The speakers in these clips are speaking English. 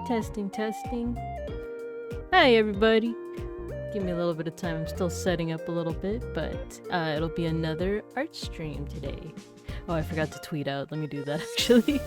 Testing, testing. Hi, everybody. Give me a little bit of time. I'm still setting up a little bit, but it'll be another art stream today. Oh, I forgot to tweet out. Let me do that, actually.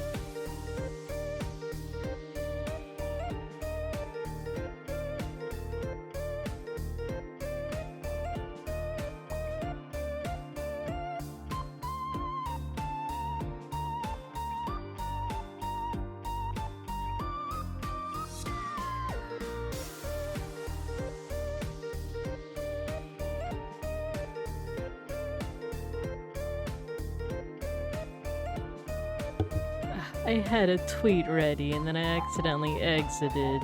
I had a tweet ready and then I accidentally exited.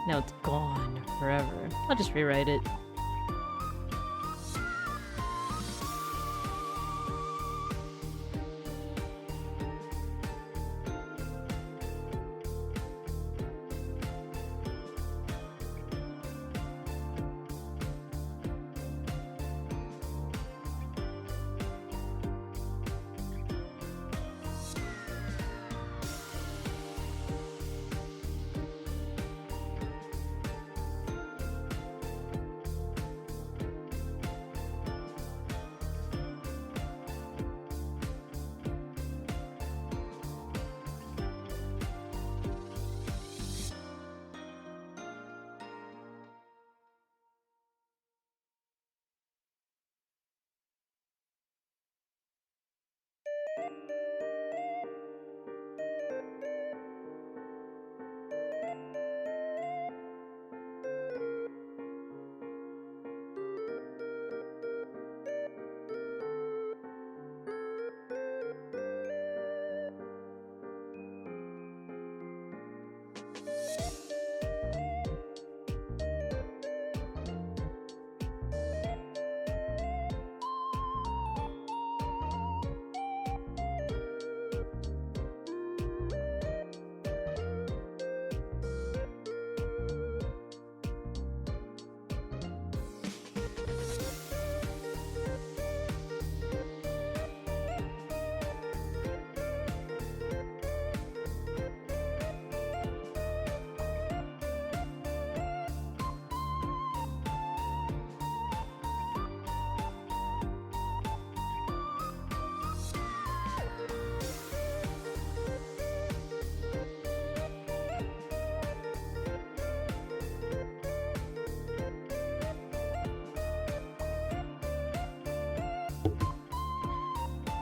Now it's gone forever. I'll just rewrite it.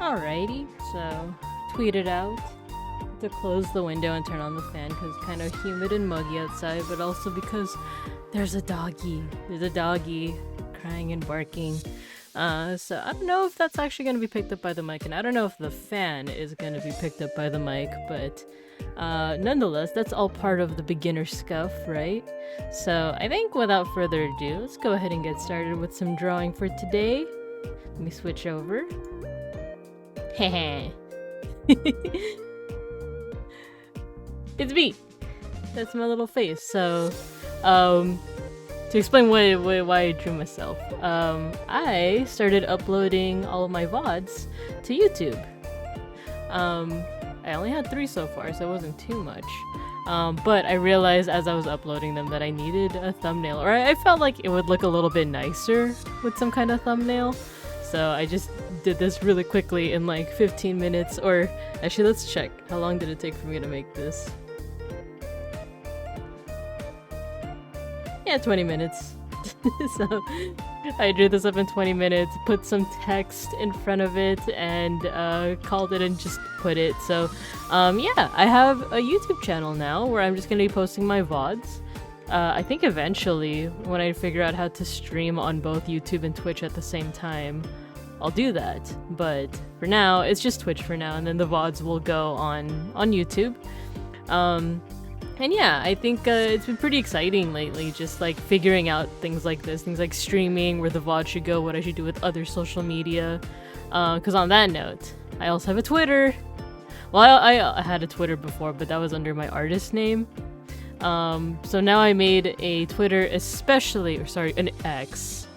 Alrighty, so tweet it out to close the window and turn on the fan because it's kind of humid and muggy outside, but also because there's a doggy. There's a doggy crying and barking. So I don't know if that's actually going to be picked up by the mic, and I don't know if the fan is going to be picked up by the mic, but nonetheless, that's all part of the beginner scuff, right? So I think without further ado, let's go ahead and get started with some drawing for today. Let me switch over. Heh. It's me. That's my little face. So, to explain why I drew myself, I started uploading all of my VODs to YouTube. I only had 3 so far, so it wasn't too much. But I realized as I was uploading them that I needed a thumbnail, or I felt like it would look a little bit nicer with some kind of thumbnail. So I just did this really quickly in like 15 minutes, or actually let's check. How long did it take for me to make this? Yeah, 20 minutes. So I drew this up in 20 minutes, put some text in front of it, and called it and just put it. So yeah, I have a YouTube channel now where I'm just going to be posting my VODs. I think eventually, when I figure out how to stream on both YouTube and Twitch at the same time, I'll do that. But for now, it's just Twitch for now, and then the VODs will go on YouTube. And yeah, I think it's been pretty exciting lately, just like figuring out things like this, things like streaming, where the VOD should go, what I should do with other social media. Because on that note, I also have a Twitter. Well, I had a Twitter before, but that was under my artist name. So now I made a Twitter an X,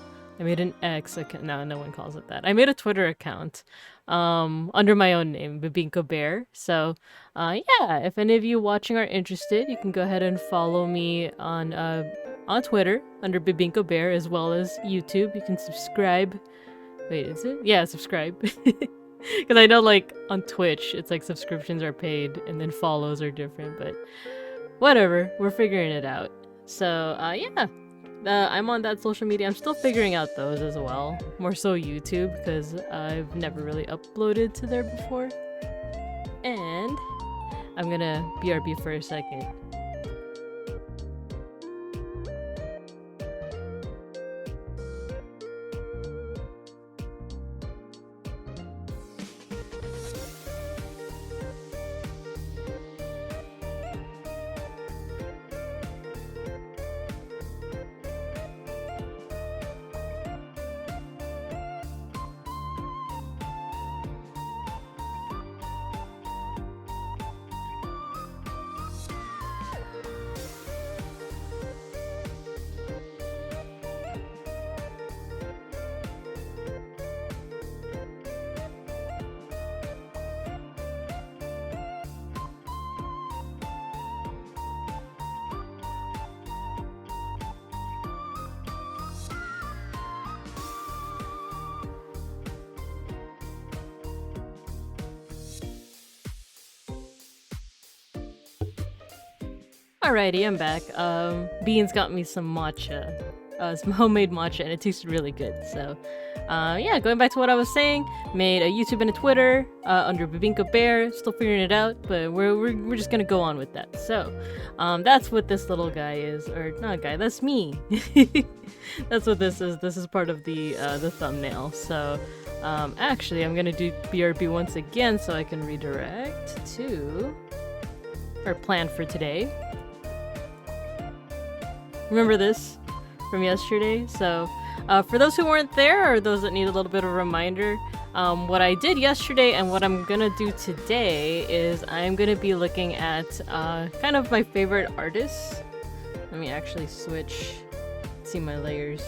I made an X account. No, no one calls it that. I made a Twitter account under my own name, Babinko Bear. So, yeah, if any of you watching are interested, you can go ahead and follow me on Twitter under Babinko Bear, as well as YouTube. You can subscribe. Wait, is it? Yeah, subscribe. Because I know, like, on Twitch, it's like subscriptions are paid and then follows are different, but whatever. We're figuring it out. So, yeah. I'm on that social media. I'm still figuring out those as well. More so YouTube, because I've never really uploaded to there before. And I'm gonna BRB for a second. Alrighty, I'm back. Beans got me some matcha, some homemade matcha, and it tasted really good. So, yeah, going back to what I was saying, made a YouTube and a Twitter under Babinko Bear. Still figuring it out, but we're just gonna go on with that. So, that's what this little guy is, or not guy. That's me. That's what this is. This is part of the thumbnail. So, actually, I'm gonna do BRB once again so I can redirect to our plan for today. Remember this from yesterday? So, for those who weren't there, or those that need a little bit of a reminder, what I did yesterday and what I'm gonna do today is I'm gonna be looking at kind of my favorite artists. Let me actually switch, see my layers.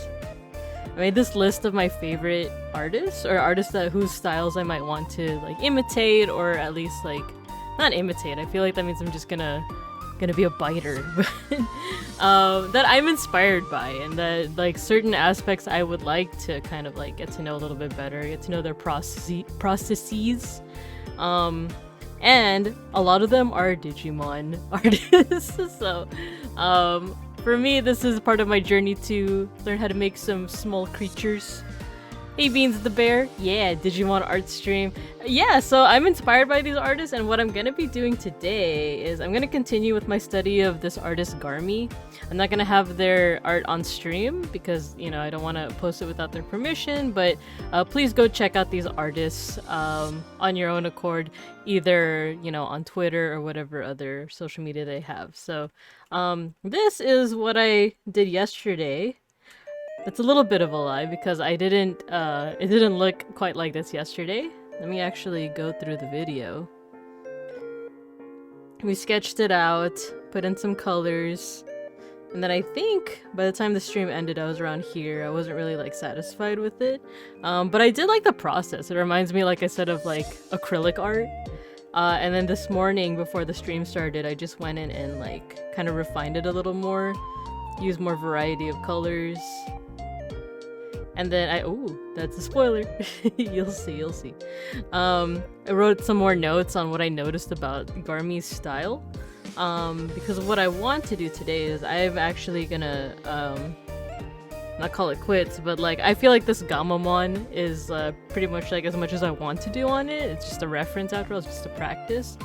I made this list of my favorite artists, or artists whose styles I might want to like imitate, or at least like not imitate. I feel like that means I'm just gonna be a biter, that I'm inspired by, and that like certain aspects I would like to kind of like get to know a little bit better, get to know their processes, and a lot of them are Digimon artists. So for me, this is part of my journey to learn how to make some small creatures. Hey Beans the Bear, yeah, Digimon art stream. Yeah, so I'm inspired by these artists, and what I'm gonna be doing today is I'm gonna continue with my study of this artist Garmy. I'm not gonna have their art on stream because, you know, I don't want to post it without their permission, but please go check out these artists on your own accord, either, you know, on Twitter or whatever other social media they have. So this is what I did yesterday. It's a little bit of a lie because it didn't look quite like this yesterday. Let me actually go through the video. We sketched it out, put in some colors, and then I think by the time the stream ended I was around here. I wasn't really like satisfied with it. But I did like the process. It reminds me, like I said, of like acrylic art. And then this morning before the stream started, I just went in and like kind of refined it a little more, used more variety of colors. And then oh, that's a spoiler. You'll see. I wrote some more notes on what I noticed about Garmy's style. Because what I want to do today is I'm actually gonna, not call it quits, but like, I feel like this Gamamon is pretty much like as much as I want to do on it. It's just a reference after all, it's just a practice.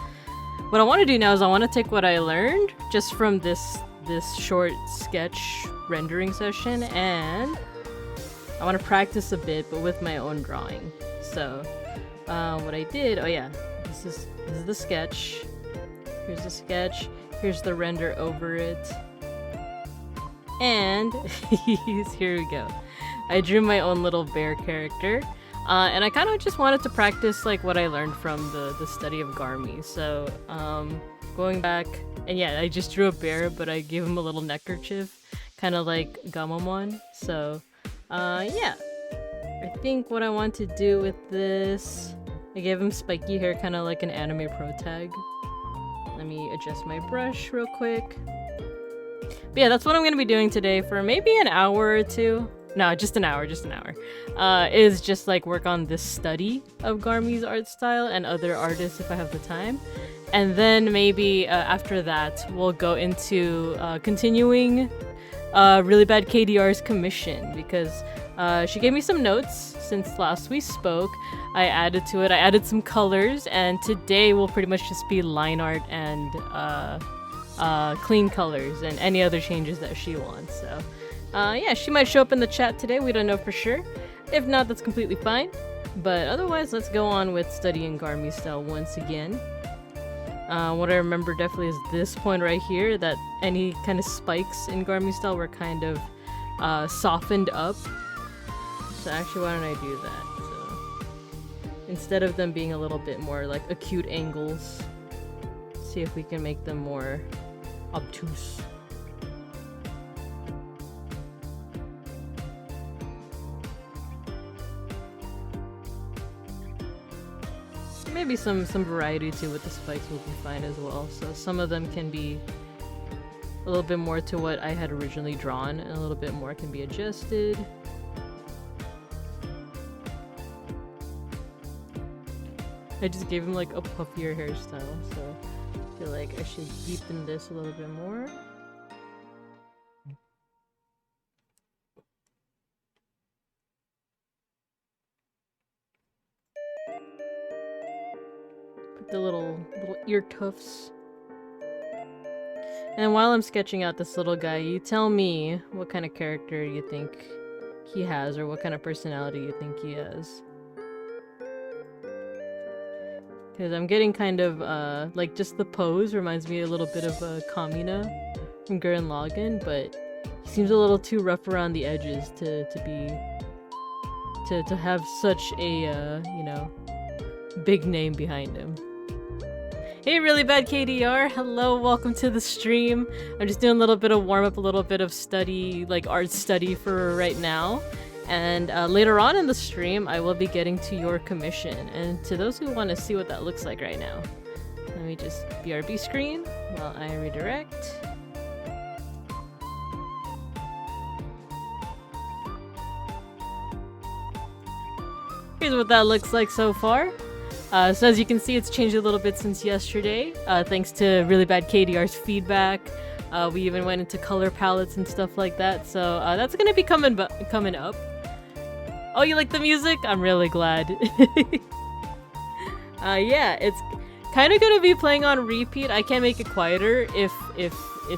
What I want to do now is I want to take what I learned just from this short sketch rendering session, and I want to practice a bit, but with my own drawing. So, what I did, oh yeah, this is the sketch. Here's the sketch. Here's the render over it. And here we go. I drew my own little bear character. And I kind of just wanted to practice like what I learned from the study of Garmy. So, going back, and yeah, I just drew a bear, but I gave him a little neckerchief, kind of like Gamamon. So, Yeah. I think what I want to do with this... I gave him spiky hair, kind of like an anime pro tag. Let me adjust my brush real quick. But yeah, that's what I'm going to be doing today for maybe an hour or two. No, just an hour, is just like work on this study of Garmi's art style and other artists if I have the time. And then maybe after that, we'll go into continuing Really Bad KDR's commission, because she gave me some notes since last we spoke. I added to it, I added some colors, and today will pretty much just be line art and clean colors and any other changes that she wants. So yeah, she might show up in the chat today, we don't know for sure. If not, that's completely fine. But otherwise, let's go on with studying Garmi style once again. What I remember definitely is this point right here, that any kind of spikes in Garmi style were kind of softened up. So actually, why don't I do that? So instead of them being a little bit more like acute angles, see if we can make them more obtuse. Maybe some variety too with the spikes will be fine as well. So some of them can be a little bit more to what I had originally drawn, and a little bit more can be adjusted. I just gave him like a puffier hairstyle, so I feel like I should deepen this a little bit more. Put the little ear tufts. And while I'm sketching out this little guy, you tell me what kind of character you think he has, or what kind of personality you think he has. Because I'm getting kind of, like, just the pose reminds me a little bit of Kamina from Gurren Lagann, but he seems a little too rough around the edges to have such a, you know, big name behind him. Hey, Really Bad KDR! Hello, welcome to the stream. I'm just doing a little bit of warm-up, a little bit of study, like art study for right now. And later on in the stream, I will be getting to your commission. And to those who want to see what that looks like right now, let me just BRB screen while I redirect. Here's what that looks like so far. So as you can see, it's changed a little bit since yesterday, thanks to Really Bad KDR's feedback. We even went into color palettes and stuff like that, so that's gonna be coming up. Oh, you like the music? I'm really glad. Yeah, it's kind of gonna be playing on repeat. I can't make it quieter if it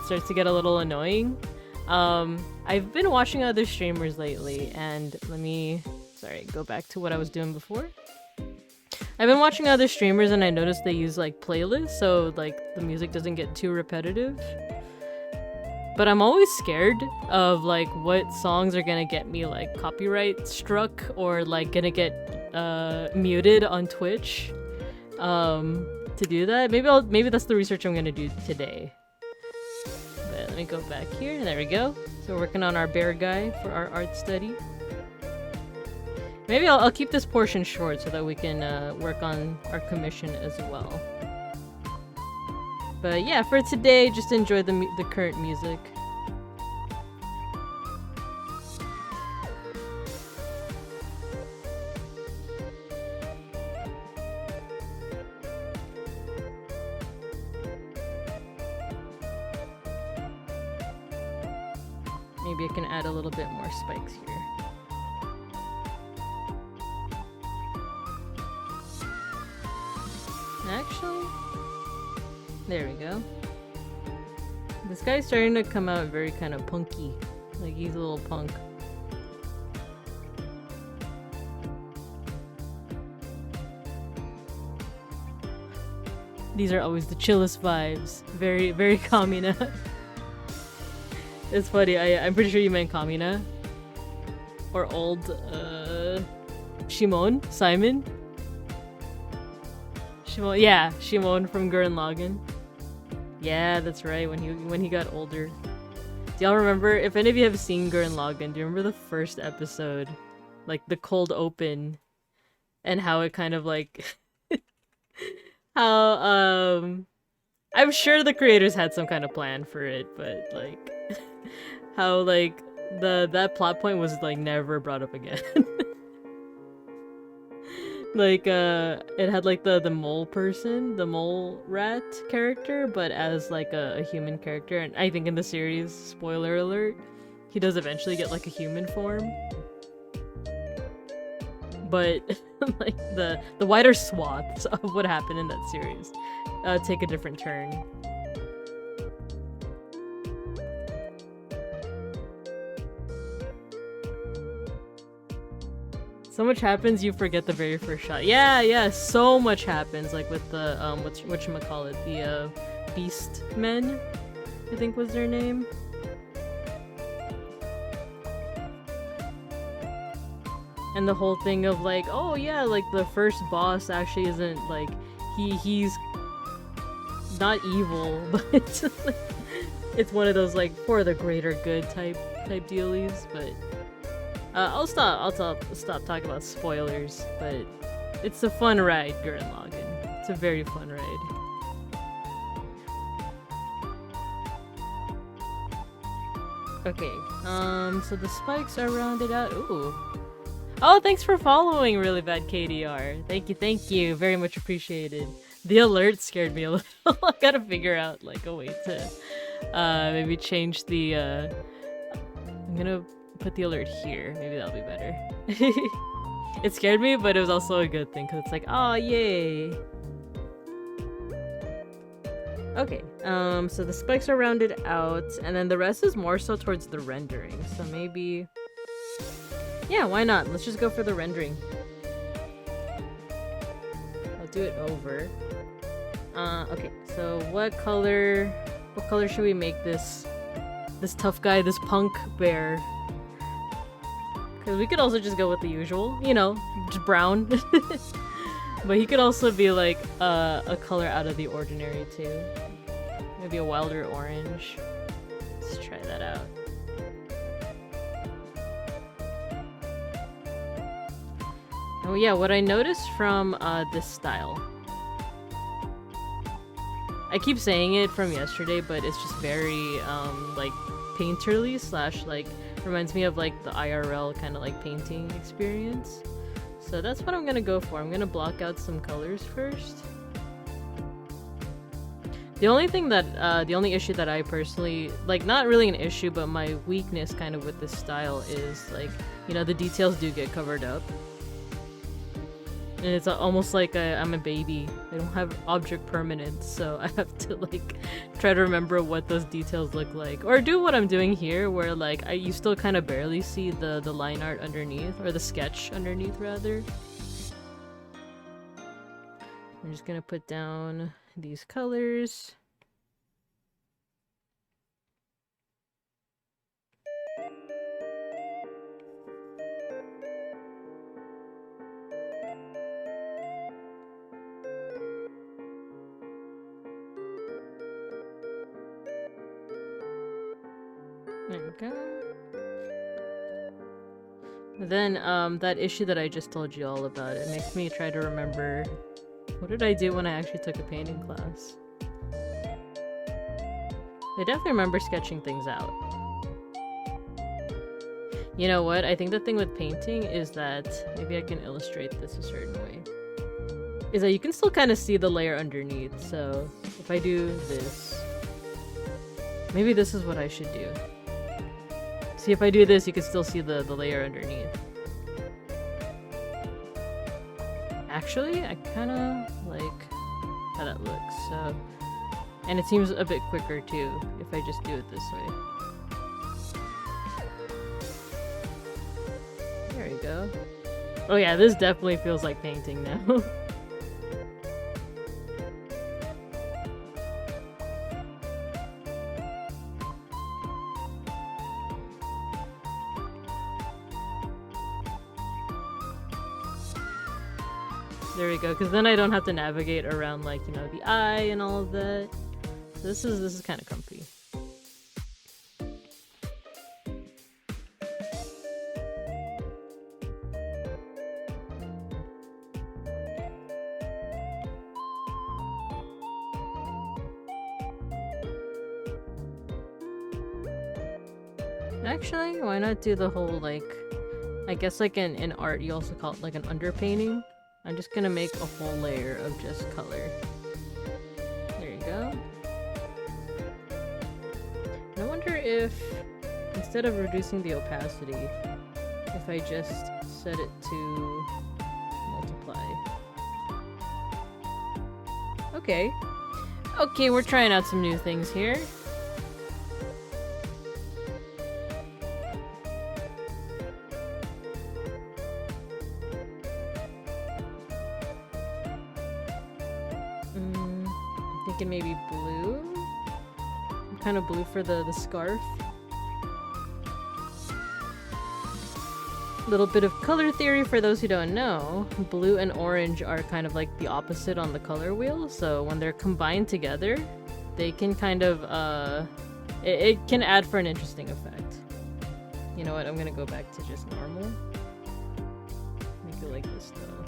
starts to get a little annoying. I've been watching other streamers lately, and let me, go back to what I was doing before. I've been watching other streamers, and I noticed they use like playlists, so like the music doesn't get too repetitive. But I'm always scared of like what songs are gonna get me like copyright struck, or like gonna get muted on Twitch. To do that, maybe that's the research I'm gonna do today. But let me go back here. There we go. So we're working on our bear guy for our art study. Maybe I'll keep this portion short so that we can work on our commission as well. But yeah, for today, just enjoy the current music. Maybe I can add a little bit more spikes here. Actually, there we go. This guy's starting to come out very kind of punky. Like he's a little punk. These are always the chillest vibes. Very, very Kamina. It's funny, I'm pretty sure you meant Kamina. Or old, Shimon? Simon? Shimon, yeah, Shimon from Gurren Lagann. Yeah, that's right, when he got older. Do y'all remember, if any of you have seen Gurren Lagann, do you remember the first episode? Like, the cold open, and how it kind of, like... how, I'm sure the creators had some kind of plan for it, but, like... how, like, that plot point was, like, never brought up again. Like, it had, like, the mole person, the mole rat character, but as, like, a human character. And I think in the series, spoiler alert, he does eventually get, like, a human form. But, like, the wider swaths of what happened in that series take a different turn. So much happens, you forget the very first shot. Yeah, so much happens, like with the, whatchamacallit, the, Beast Men, I think was their name. And the whole thing of, like, oh yeah, like, the first boss actually isn't, like, he's not evil, but it's one of those, like, for the greater good type dealies, but... I'll stop talking about spoilers, but it's a fun ride, Gurren Lagann. It's a very fun ride. Okay, so the spikes are rounded out. Ooh. Oh, thanks for following, Really Bad KDR. Thank you. Very much appreciated. The alert scared me a little. I gotta figure out, like, a way to, maybe change the, I'm gonna put the alert here. Maybe that'll be better. It scared me, but it was also a good thing because it's like, oh yay. Okay, so the spikes are rounded out, and then the rest is more so towards the rendering. So maybe, yeah, why not? Let's just go for the rendering. I'll do it over. Okay, so what color should we make this tough guy, this punk bear? Because we could also just go with the usual, you know, just brown. But he could also be like a color out of the ordinary too. Maybe a wilder orange. Let's try that out. Oh yeah, what I noticed from this style. I keep saying it from yesterday, but it's just very like painterly / like reminds me of like the IRL kind of like painting experience. So that's what I'm gonna go for. I'm gonna block out some colors first. The only thing that, the only issue that I personally, like, not really an issue, but my weakness kind of with this style is, like, you know, the details do get covered up. And it's almost like I'm a baby. I don't have object permanence, so I have to, like, try to remember what those details look like. Or do what I'm doing here, where, like, you still kind of barely see the line art underneath, or the sketch underneath, rather. I'm just gonna put down these colors. There we go. Then, that issue that I just told you all about, it makes me try to remember, what did I do when I actually took a painting class? I definitely remember sketching things out. You know what? I think the thing with painting is that, maybe I can illustrate this a certain way, is that you can still kind of see the layer underneath. So if I do this, maybe this is what I should do. See, if I do this, you can still see the layer underneath. Actually, I kind of like how that looks, so... And it seems a bit quicker, too, if I just do it this way. There we go. Oh yeah, this definitely feels like painting now. There we go, because then I don't have to navigate around, like, you know, the eye and all of that. So this is kind of comfy. Actually, why not do the whole, like, I guess like in art you also call it like an underpainting. I'm just gonna make a whole layer of just color. There you go. And I wonder if, instead of reducing the opacity, if I just set it to multiply. Okay. Okay, we're trying out some new things here. I'm thinking maybe blue? Kind of blue for the scarf. Little bit of color theory for those who don't know. Blue and orange are kind of like the opposite on the color wheel, so when they're combined together, they can kind of, it can add for an interesting effect. You know what, I'm gonna go back to just normal. Make it like this though.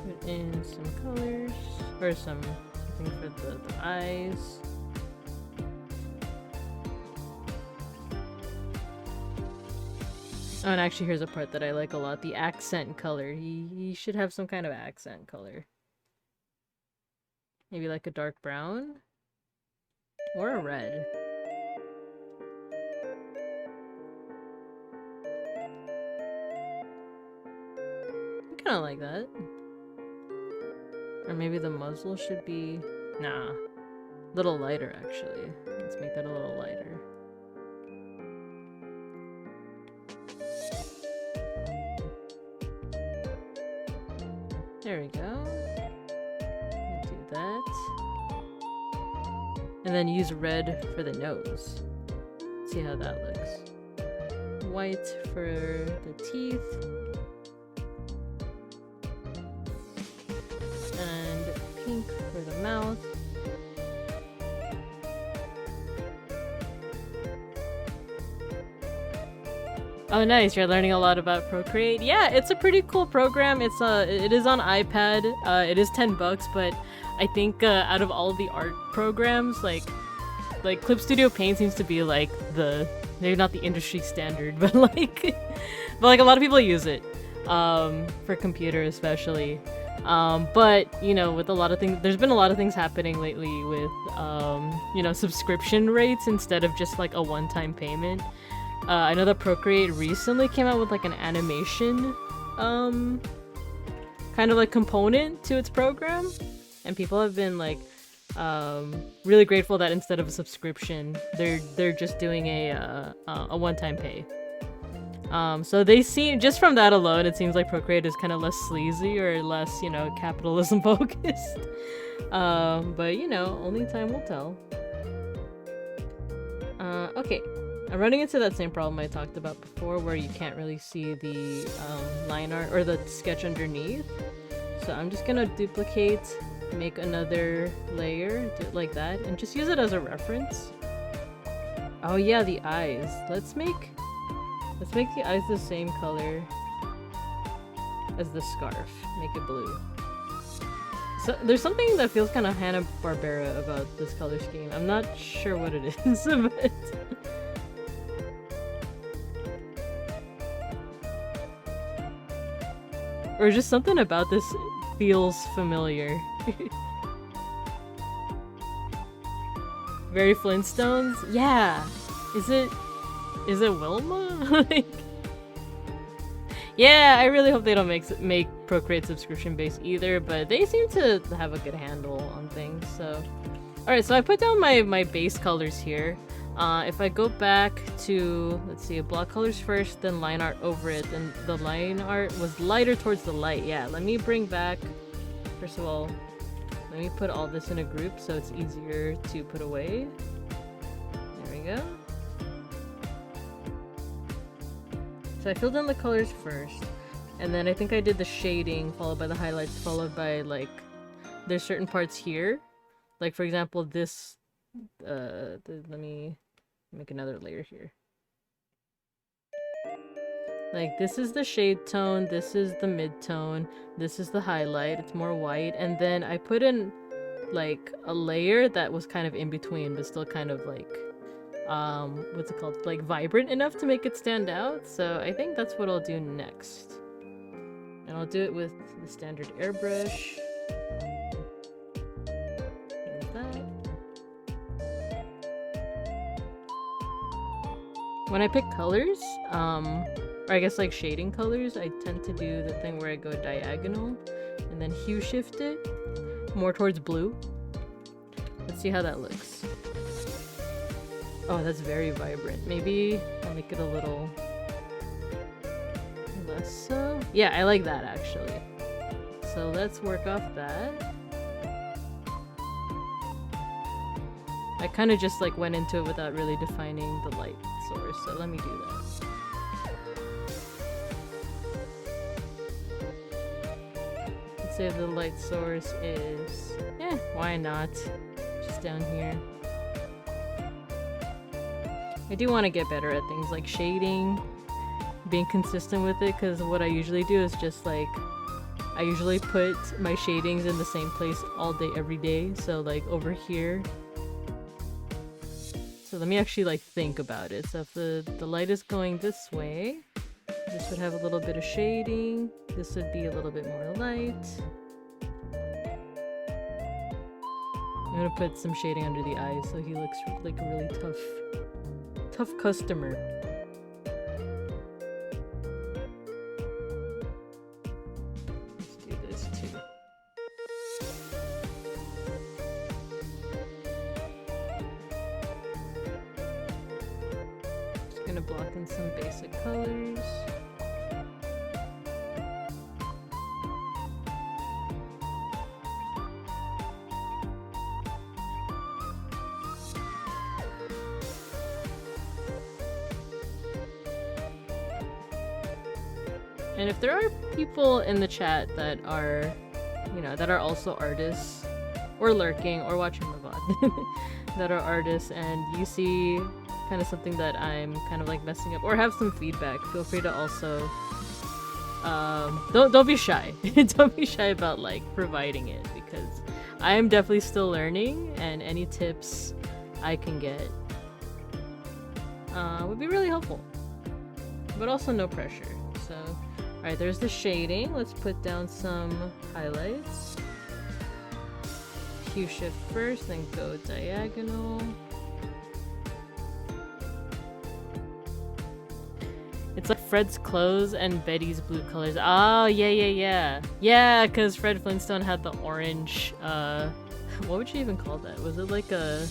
Put in some colors, or something for the eyes. Oh, and actually here's a part that I like a lot, the accent color. He should have some kind of accent color. Maybe like a dark brown? Or a red. I kinda like that. Or maybe the muzzle should be... Nah. A little lighter, actually. Let's make that a little lighter. There we go. Do that. And then use red for the nose. See how that looks. White for the teeth. And pink for the mouth. Oh nice, you're learning a lot about Procreate. Yeah, it's a pretty cool program. It is on iPad. It is $10, but I think out of all the art programs, like Clip Studio Paint seems to be like maybe not the industry standard, but like a lot of people use it for computer especially. But you know, with a lot of things, there's been a lot of things happening lately with you know, subscription rates instead of just like a one-time payment. I know that Procreate recently came out with like an animation kind of like component to its program, and people have been like really grateful that instead of a subscription, they're just doing a one-time pay. So they seem, just from that alone, it seems like Procreate is kind of less sleazy or less, you know, capitalism focused. But you know, only time will tell. Okay. I'm running into that same problem I talked about before, where you can't really see the line art or the sketch underneath. So I'm just gonna duplicate, make another layer, do it like that, and just use it as a reference. Oh yeah, the eyes. Let's make the eyes the same color as the scarf. Make it blue. So there's something that feels kind of Hanna-Barbera about this color scheme. I'm not sure what it is, but... Or just something about this feels familiar. Very Flintstones? Yeah! Is it Wilma? Like... Yeah, I really hope they don't make Procreate subscription based either, but they seem to have a good handle on things, so... Alright, so I put down my base colors here. If I go back to, let's see, block colors first, then line art over it, then the line art was lighter towards the light. Yeah, let me bring back, first of all, let me put all this in a group so it's easier to put away. There we go. So I filled in the colors first, and then I think I did the shading, followed by the highlights, followed by, like, there's certain parts here. Like, for example, this, let me make another layer here. Like, this is the shade tone, this is the mid-tone, this is the highlight, it's more white, and then I put in, like, a layer that was kind of in between, but still kind of, like, what's it called? Like, vibrant enough to make it stand out, so I think that's what I'll do next. And I'll do it with the standard airbrush. There's that. When I pick colors, or I guess like shading colors, I tend to do the thing where I go diagonal and then hue shift it more towards blue. Let's see how that looks. Oh, that's very vibrant. Maybe I'll make it a little less so. Yeah, I like that actually. So let's work off that. I kind of just like went into it without really defining the light source, so let me do that. Let's say the light source is, why not? Just down here. I do want to get better at things like shading, being consistent with it, because what I usually do is just like, I usually put my shadings in the same place all day, every day, so like over here. So let me actually like think about it. So if the light is going this way, this would have a little bit of shading. This would be a little bit more light. I'm gonna put some shading under the eyes so he looks like a really tough customer. Let's do this too. Just gonna block in some basic colors. And if there are people in the chat that are, you know, that are also artists, or lurking, or watching the VOD, that are artists, and you see kind of something that I'm kind of like messing up, or have some feedback, feel free to also, don't be shy. Don't be shy about like providing it, because I am definitely still learning, and any tips I can get would be really helpful. But also no pressure, so. Alright, there's the shading. Let's put down some highlights. Hue shift first, then go diagonal. It's like Fred's clothes and Betty's blue colors. Oh, yeah. Yeah, because Fred Flintstone had the orange, what would you even call that? Was it like a...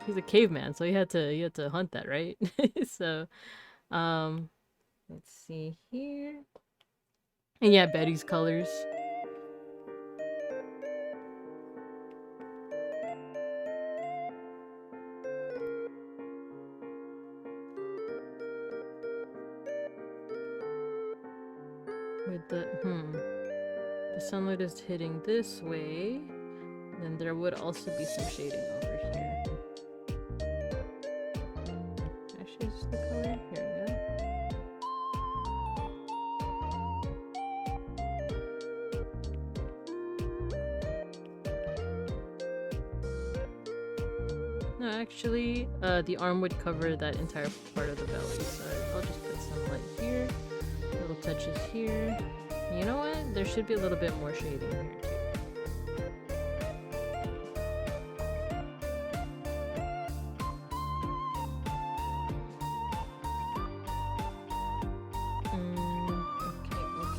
He's a caveman, so he had to hunt that, right? So, let's see here. And yeah, Betty's colors. With the sunlight is hitting this way, then there would also be some shading over here. Actually, is the color? Here we go. No, actually, the arm would cover that entire part of the belly, so I'll just put some light here, little touches here. You know what? There should be a little bit more shading here too.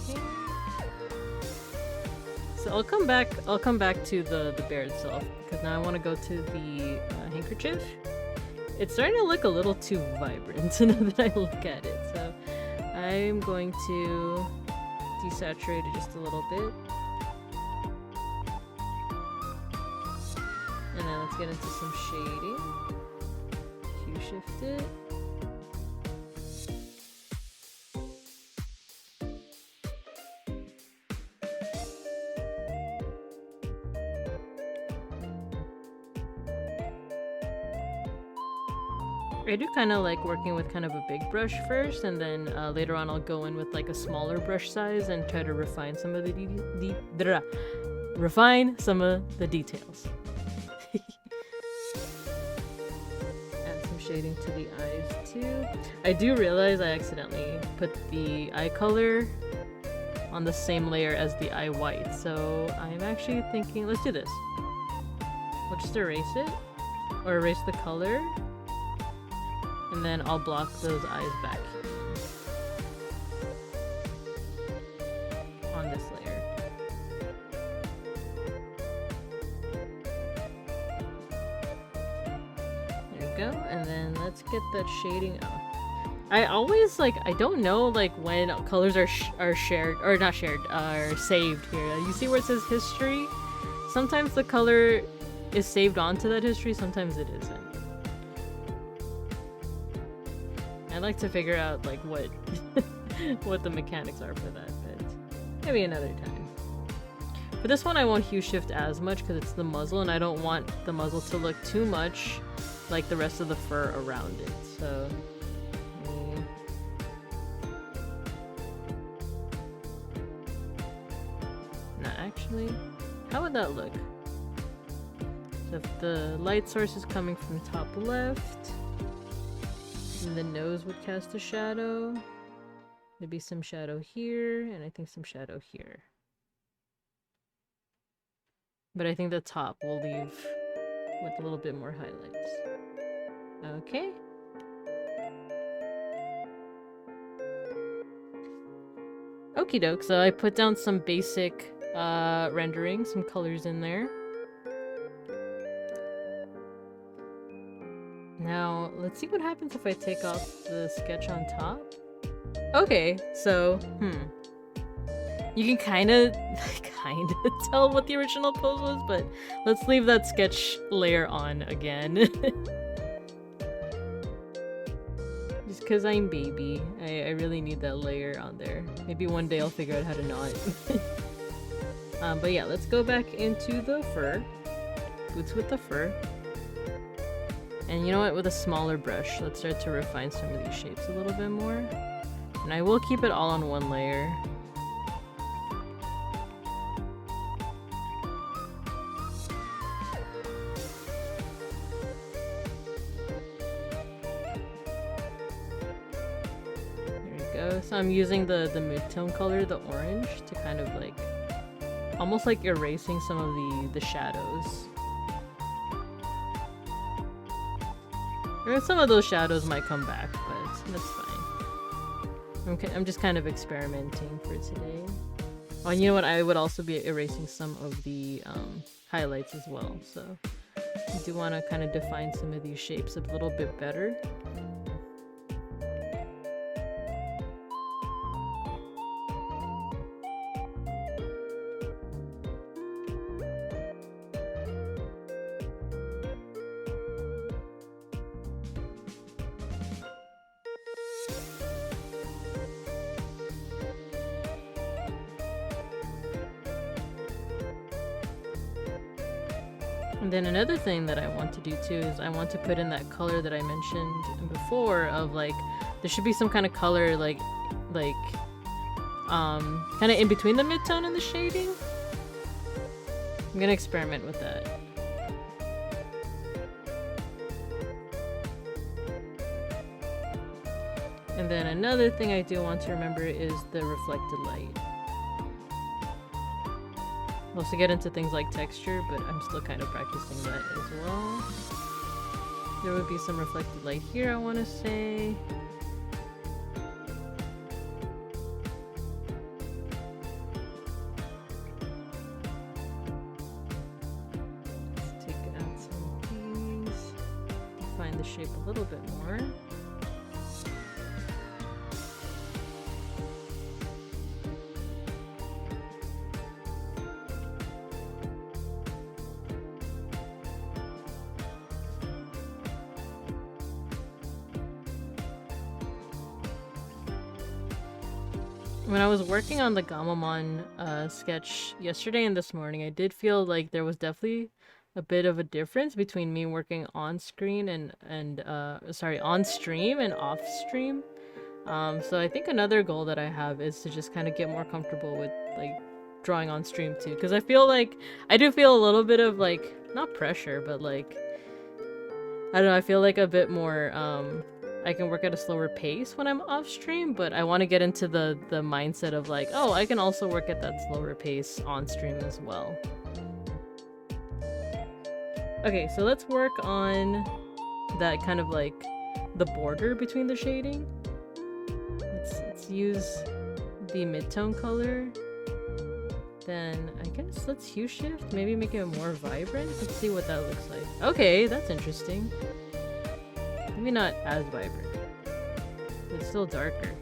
Okay. So I'll come back to the bear itself, because now I want to go to the handkerchief. It's starting to look a little too vibrant now that I look at it, so I'm going to desaturate it just a little bit. And then let's get into some shading. Hue shift it. I do kind of like working with kind of a big brush first, and then later on I'll go in with like a smaller brush size and try to refine some of the details. Add some shading to the eyes too. I do realize I accidentally put the eye color on the same layer as the eye white, so I'm actually thinking, let's do this. We'll just erase it, or erase the color. And then I'll block those eyes back on this layer. There we go, and then let's get that shading up. I always like, I don't know like when colors are shared, or not shared, are saved here. You see where it says history? Sometimes the color is saved onto that history, sometimes it isn't. I'd like to figure out like what what the mechanics are for that, but maybe another time. For this one I won't hue shift as much because it's the muzzle and I don't want the muzzle to look too much like the rest of the fur around it, so nah, actually, how would that look? So if the light source is coming from top left, and the nose would cast a shadow. There'd be some shadow here, and I think some shadow here. But I think the top will leave with a little bit more highlights. Okay. Okie doke, so I put down some basic rendering, some colors in there. Now, let's see what happens if I take off the sketch on top. Okay, so, you can kind of tell what the original pose was, but let's leave that sketch layer on again. Just because I'm baby, I really need that layer on there. Maybe one day I'll figure out how to knot. But yeah, let's go back into the fur. Boots with the fur. And you know what, with a smaller brush, let's start to refine some of these shapes a little bit more. And I will keep it all on one layer. There we go. So I'm using the mid-tone color, the orange, to kind of like, almost like erasing some of the shadows. Or some of those shadows might come back, but that's fine. Okay, I'm just kind of experimenting for today. Oh, and you know what? I would also be erasing some of the highlights as well, so I do want to kind of define some of these shapes a little bit better. And then another thing that I want to do too is I want to put in that color that I mentioned before of like, there should be some kind of color like kind of in between the mid-tone and the shading. I'm gonna experiment with that. And then another thing I do want to remember is the reflected light. We'll also get into things like texture, but I'm still kind of practicing that as well. There would be some reflected light here, I want to say. Let's take out some of these. Define the shape a little bit more. When I was working on the Gamamon sketch yesterday and this morning, I did feel like there was definitely a bit of a difference between me working on screen and sorry, on stream and off stream. So I think another goal that I have is to just kind of get more comfortable with like drawing on stream too, because I feel like I do feel a little bit of like not pressure, but like I don't know, I feel like a bit more I can work at a slower pace when I'm off stream, but I want to get into the mindset of like, oh, I can also work at that slower pace on stream as well. Okay, so let's work on that kind of like the border between the shading. Let's use the mid-tone color. Then I guess let's hue shift, maybe make it more vibrant. Let's see what that looks like. Okay, that's interesting. Maybe not as vibrant. It's still darker.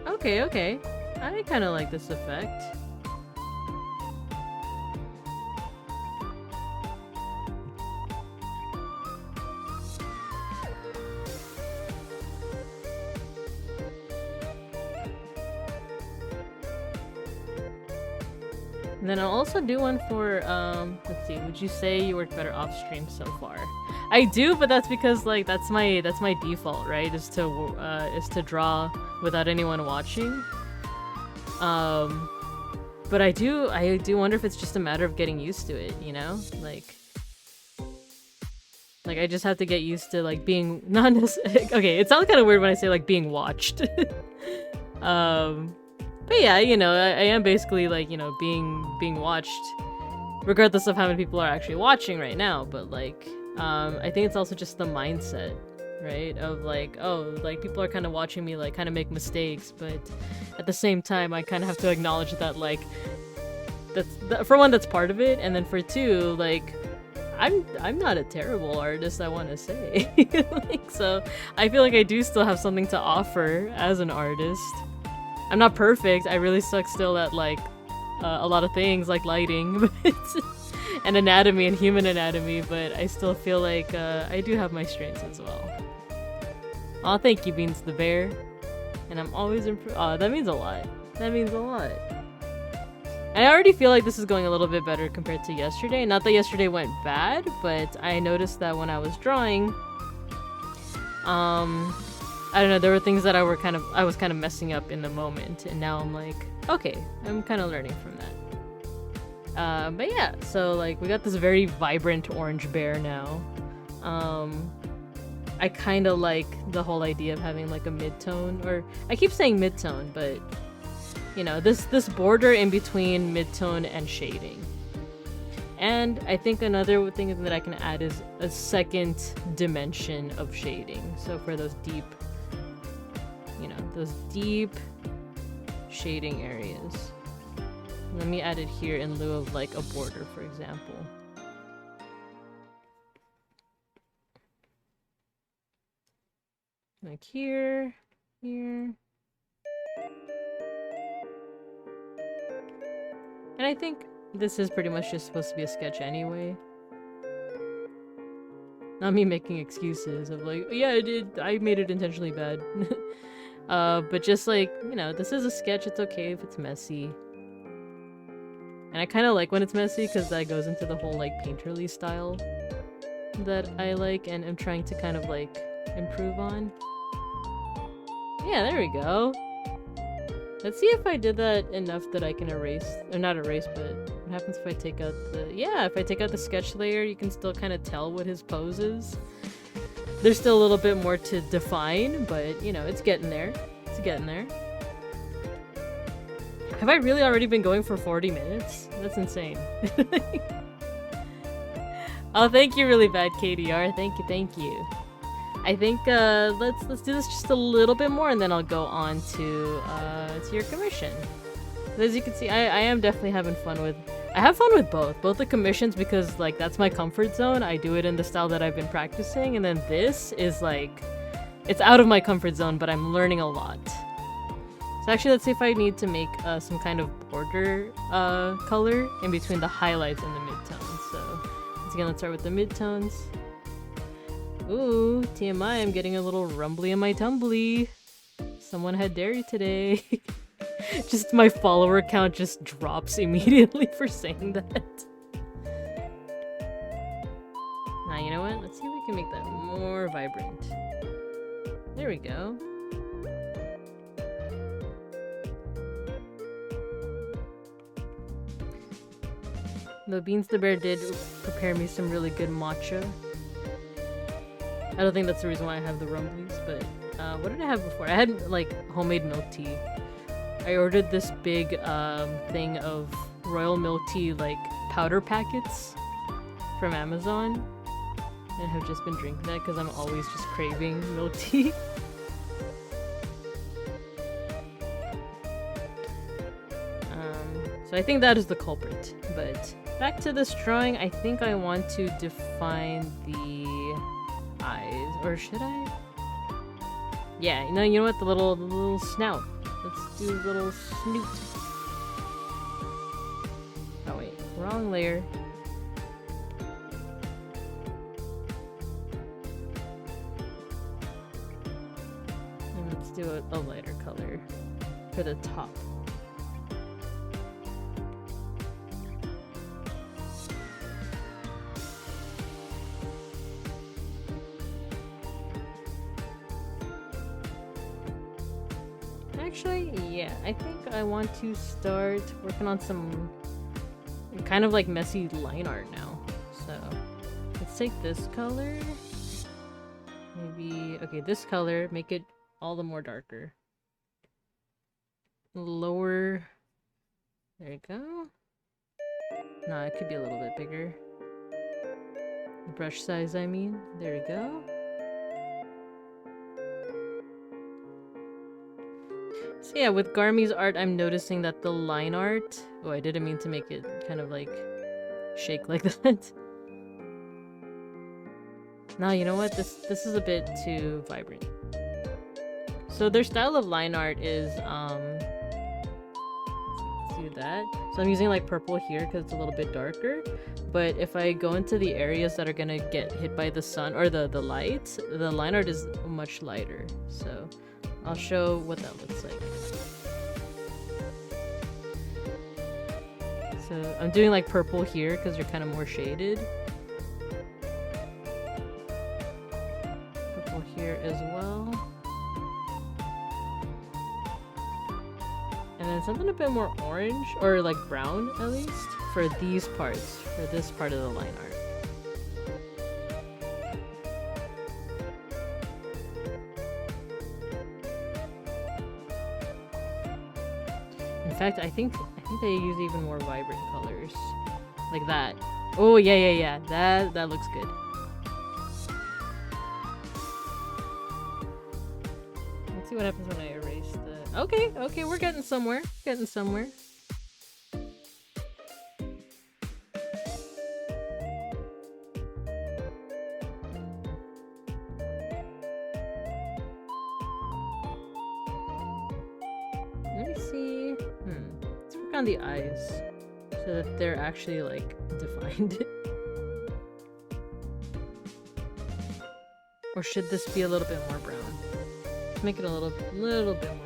Okay, okay. I kind of like this effect. And then I'll also do one for, let's see, would you say you work better off stream so far? I do, but that's because like that's my default, right? Is to draw without anyone watching. But I do wonder if it's just a matter of getting used to it, you know? Like I just have to get used to like being not necessarily okay, it sounds kind of weird when I say like being watched. But yeah, you know, I am basically like, you know, being watched regardless of how many people are actually watching right now, but like I think it's also just the mindset, right? Of like, oh, like people are kind of watching me like kind of make mistakes, but at the same time I kind of have to acknowledge that like for one, that's part of it, and then for two, like I'm not a terrible artist, I want to say. Like, so I feel like I do still have something to offer as an artist. I'm not perfect. I really suck still at like a lot of things like lighting and anatomy and human anatomy, but I still feel like I do have my strengths as well. Aw, thank you, Beans the Bear. And I'm always aw, that means a lot. That means a lot. I already feel like this is going a little bit better compared to yesterday. Not that yesterday went bad, but I noticed that when I was drawing, I don't know, there were things that I was kind of messing up in the moment, and now I'm like, okay, I'm kind of learning from that. But yeah, so like we got this very vibrant orange bear now. I kind of like the whole idea of having like a mid-tone, or I keep saying mid-tone, but you know, this border in between mid-tone and shading. And I think another thing that I can add is a second dimension of shading. So for those deep, you know, those deep shading areas. Let me add it here in lieu of like a border, for example. Like here, here. And I think this is pretty much just supposed to be a sketch anyway. Not me making excuses of like, yeah, I made it intentionally bad. But just like, you know, this is a sketch, it's okay if it's messy. And I kind of like when it's messy because that goes into the whole like painterly style that I like and am trying to kind of like improve on. Yeah, there we go. Let's see if I did that enough that I can erase, or not erase, but what happens if I take out the, yeah, if I take out the sketch layer, you can still kind of tell what his pose is. There's still a little bit more to define, but you know, it's getting there. It's getting there. Have I really already been going for 40 minutes? That's insane. Oh, thank you, really bad KDR. Thank you, thank you. I think let's do this just a little bit more, and then I'll go on to your commission. But as you can see, I am definitely having fun with. I have fun with both the commissions because like that's my comfort zone. I do it in the style that I've been practicing, and then this is like it's out of my comfort zone, but I'm learning a lot. So actually, let's see if I need to make some kind of border color in between the highlights and the midtones. So once again, let's start with the midtones. Ooh, TMI, I'm getting a little rumbly in my tumbly. Someone had dairy today. Just my follower count just drops immediately for saying that. Now, you know what? Let's see if we can make that more vibrant. There we go. Though Beans the Bear did prepare me some really good matcha. I don't think that's the reason why I have the rumblies, but what did I have before? I had like homemade milk tea. I ordered this big thing of royal milk tea like powder packets from Amazon, and have just been drinking that because I'm always just craving milk tea. So I think that is the culprit, but back to this drawing. I think I want to define the eyes, or should I? Yeah, you know what? The little snout. Let's do a little snoot. Oh wait, wrong layer. And let's do a lighter color for the top. Actually, yeah, I think I want to start working on some kind of like messy line art now. So let's take this color, maybe, okay, this color, make it all the more darker. Lower, there you go. Nah, it could be a little bit bigger. Brush size, I mean. There we go. So yeah, with Garmi's art, I'm noticing that the line art... Oh, I didn't mean to make it kind of like shake like that. Now, you know what? This is a bit too vibrant. So their style of line art is, let's do that. So I'm using like purple here because it's a little bit darker. But if I go into the areas that are gonna get hit by the sun or the light, the line art is much lighter. So I'll show what that looks like. So I'm doing like purple here because they're kind of more shaded. Purple here as well. And then something a bit more orange, or like brown at least, for these parts, for this part of the line art. In fact, I think they use even more vibrant colors. Like that. Oh, yeah. That looks good. Let's see what happens when I erase the... Okay, we're getting somewhere. Getting somewhere. Let me see. Let's work on the eyes so that they're actually like defined. Or should this be a little bit more brown? Let's make it a little bit more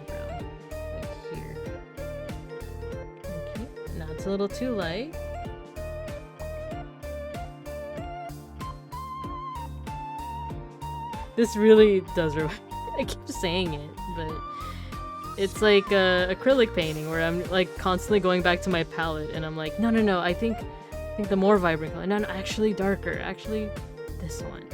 brown. Like here. Okay. Now it's a little too light. This really does I keep saying it, but it's like acrylic painting where I'm like constantly going back to my palette and I'm like, no, I think the more vibrant color. No, actually darker. Actually, this one.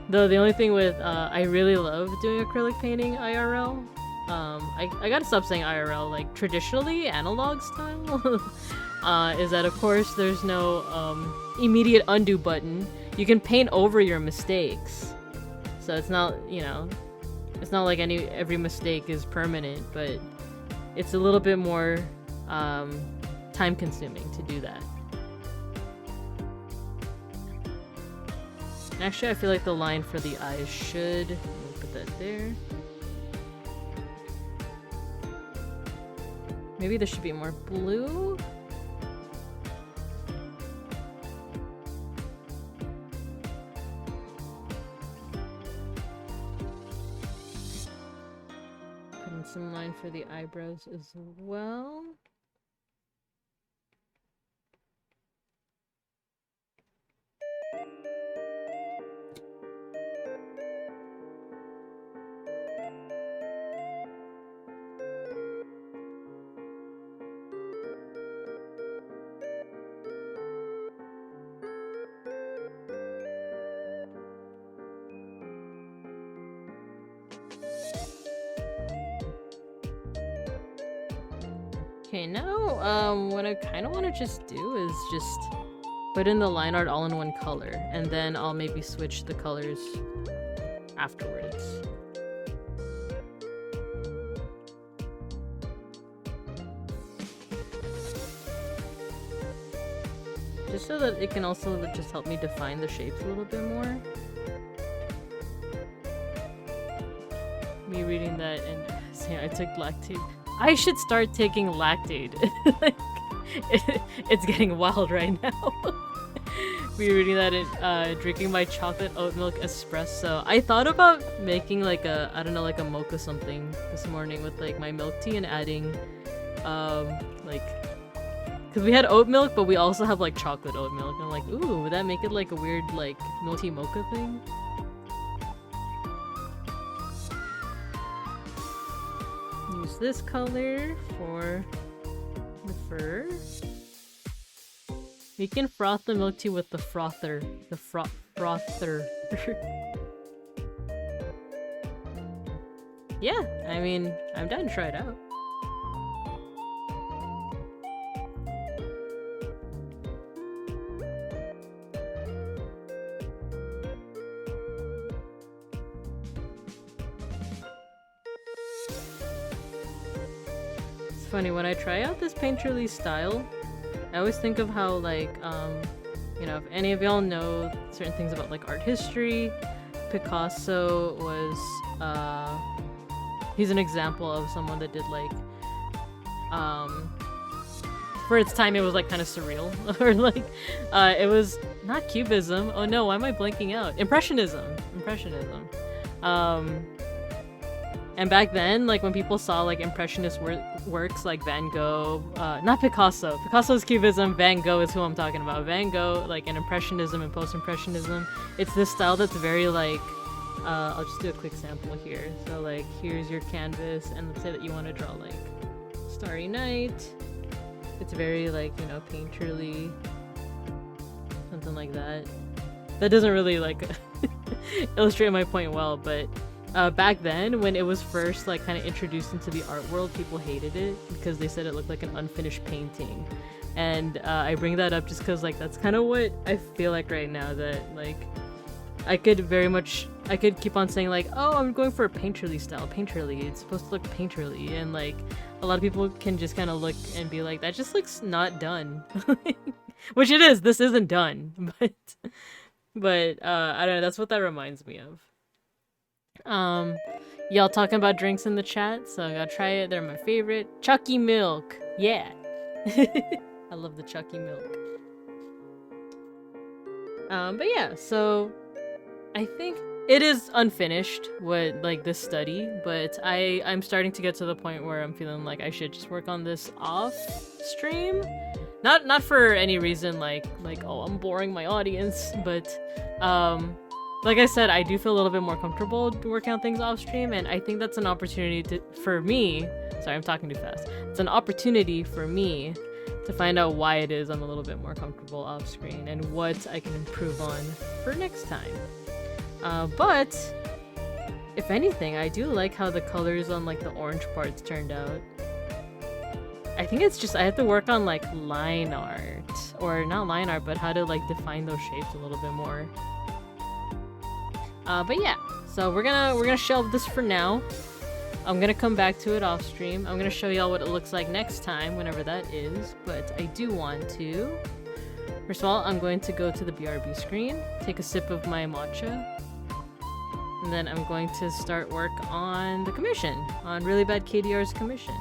Though the only thing with I really love doing acrylic painting IRL. I gotta stop saying IRL, like traditionally analog style. Is that of course there's no immediate undo button. You can paint over your mistakes, so it's not, you know, it's not like every mistake is permanent, but it's a little bit more time consuming to do that. Actually, I feel like the line for the eyes should... Let me put that there. Maybe there should be more blue? Putting some line for the eyebrows as well. Okay, now, what I kind of want to just do is just put in the line art all in one color, and then I'll maybe switch the colors afterwards. Just so that it can also just help me define the shapes a little bit more. Me reading that and saying I took lactate. I should start taking lactate. Like, it's getting wild right now. Me reading that and drinking my chocolate oat milk espresso. I thought about making like a, I don't know, like a mocha something this morning with like my milk tea and adding like, because we had oat milk, but we also have like chocolate oat milk. And I'm like, ooh, would that make it like a weird like milk tea mocha thing? Use this color for the fur. We can froth the milk tea with the frother. The frother. Yeah, I mean, I'm down to try it out. Funny, when I try out this painterly style, I always think of how, like, you know, if any of y'all know certain things about, like, art history, Picasso was, he's an example of someone that did, like, for its time it was, like, kind of surreal, or, like, it was not Cubism, oh no, why am I blanking out? Impressionism. And back then, like, when people saw, like, impressionist works like Van Gogh, not Picasso. Picasso's Cubism, Van Gogh is who I'm talking about. Van Gogh, like, and Impressionism and Post-Impressionism. It's this style that's very, like, I'll just do a quick sample here. So, like, here's your canvas, and let's say that you want to draw, like, Starry Night. It's very, like, you know, painterly. Something like that. That doesn't really, like, illustrate my point well, but back then, when it was first like kind of introduced into the art world, people hated it because they said it looked like an unfinished painting. And I bring that up just because like that's kind of what I feel like right now, that like I could keep on saying like, oh, I'm going for a painterly style, painterly, it's supposed to look painterly, and like a lot of people can just kind of look and be like, that just looks not done. Which it is, this isn't done, but I don't know, that's what that reminds me of. Y'all talking about drinks in the chat, so I gotta try it. They're my favorite. Chucky milk, yeah. I love the Chucky milk. But yeah, so I think it is unfinished with like this study, but I'm starting to get to the point where I'm feeling like I should just work on this off stream. Not for any reason like oh, I'm boring my audience, but like I said, I do feel a little bit more comfortable working on things off stream, and I think that's an opportunity for me. Sorry, I'm talking too fast. It's an opportunity for me to find out why it is I'm a little bit more comfortable off screen and what I can improve on for next time. But if anything, I do like how the colors on like the orange parts turned out. I think it's just I have to work on like line art, or not line art, but how to like define those shapes a little bit more. But yeah, so we're gonna shelve this for now. I'm gonna come back to it off stream. I'm gonna show y'all what it looks like next time, whenever that is. But I do want to. First of all, I'm going to go to the BRB screen, take a sip of my matcha, and then I'm going to start work on the commission, on Really Bad KDR's commission.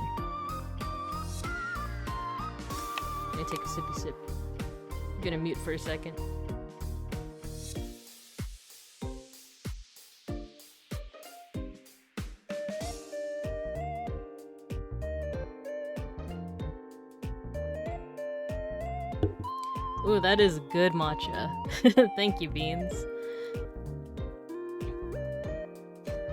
Let me take a sippy sip. I'm gonna mute for a second. Ooh, that is good matcha. Thank you, Beans.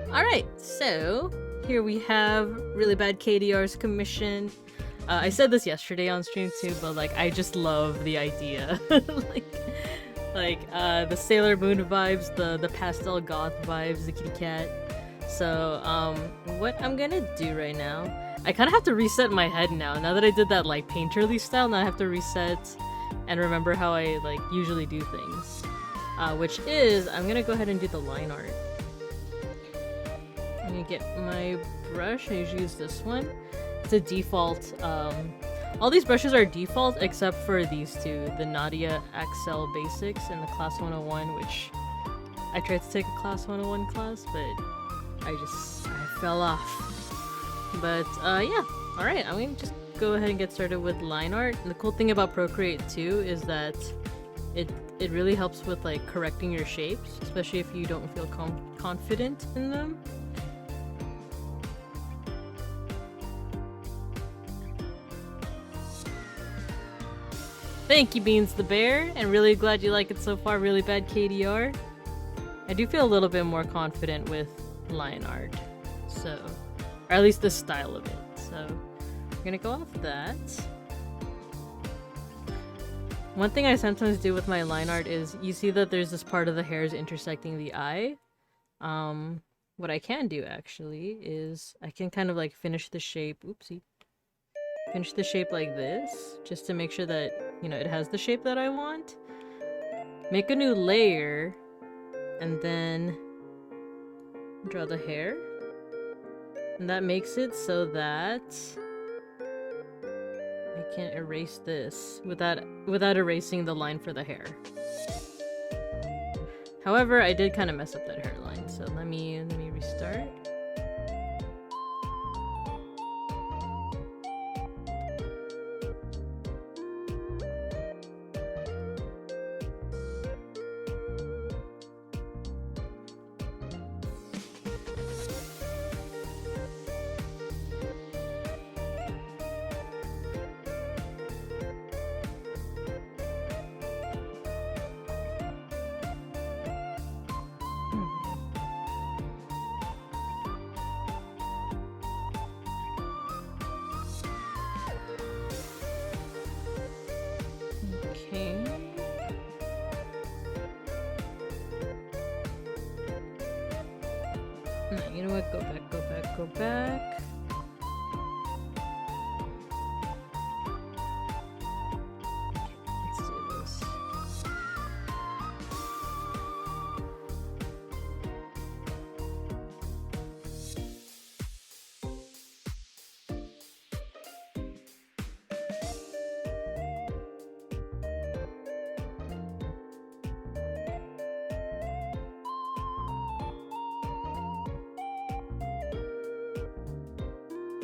Alright, so here we have Really Bad KDR's commission. I said this yesterday on stream too, but like I just love the idea. like the Sailor Moon vibes, the pastel goth vibes, the kitty cat. So what I'm gonna do right now, I kind of have to reset my head now. Now that I did that like painterly style, now I have to reset and remember how I like usually do things. Which is, I'm gonna go ahead and do the line art. I'm gonna get my brush. I usually use this one. It's a default. All these brushes are default except for these two, the Nadia Axel Basics and the Class 101, which I tried to take a Class 101 class, but I fell off. But yeah, alright, I'm gonna just go ahead and get started with line art. And the cool thing about Procreate too is that it really helps with like correcting your shapes, especially if you don't feel confident in them. Thank you, Beans the Bear, and really glad you like it so far. Really bad KDR. I do feel a little bit more confident with line art, so, or at least the style of it. So we're gonna go off that. One thing I sometimes do with my line art is, you see that there's this part of the hairs intersecting the eye. What I can do actually is I can kind of like finish the shape. Oopsie. Finish the shape like this, just to make sure that, you know, it has the shape that I want. Make a new layer, and then draw the hair. And that makes it so that I can erase this without erasing the line for the hair. However, I did kind of mess up that hairline, so let me restart. You know what? Go back. Let's do this.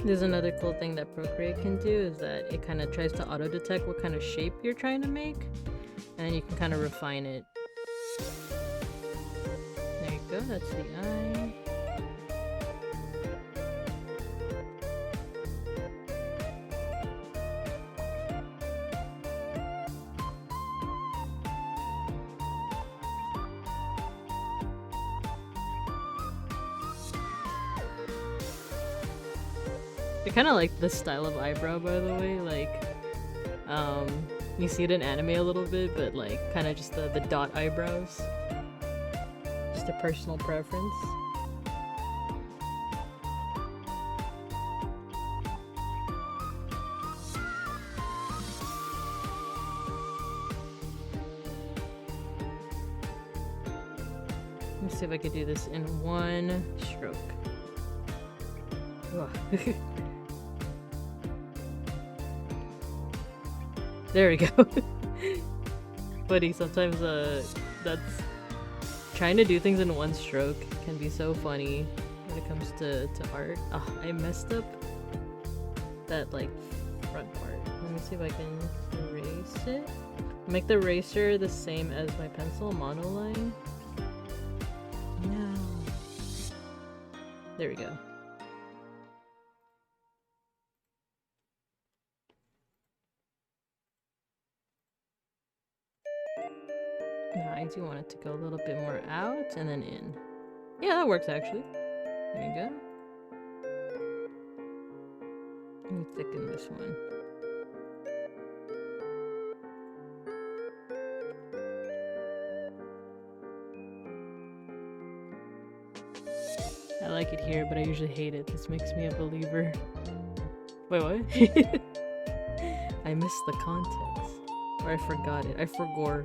There's another cool thing that Procreate can do, is that it kind of tries to auto-detect what kind of shape you're trying to make, and then you can kind of refine it. There you go, that's the eye. I kind of like this style of eyebrow, by the way. Like, you see it in anime a little bit, but like kind of just the dot eyebrows. Just a personal preference. Let me see if I could do this in one stroke. There we go. Buddy, sometimes that's trying to do things in one stroke can be so funny when it comes to art. Oh, I messed up that like front part. Let me see if I can erase it. Make the eraser the same as my pencil, monoline. No. There we go. No, I do want it to go a little bit more out and then in. Yeah, that works actually. There you go. Let me thicken this one. I like it here, but I usually hate it. This makes me a believer. Wait, what? I missed the context. Or I forgot it. I forgot.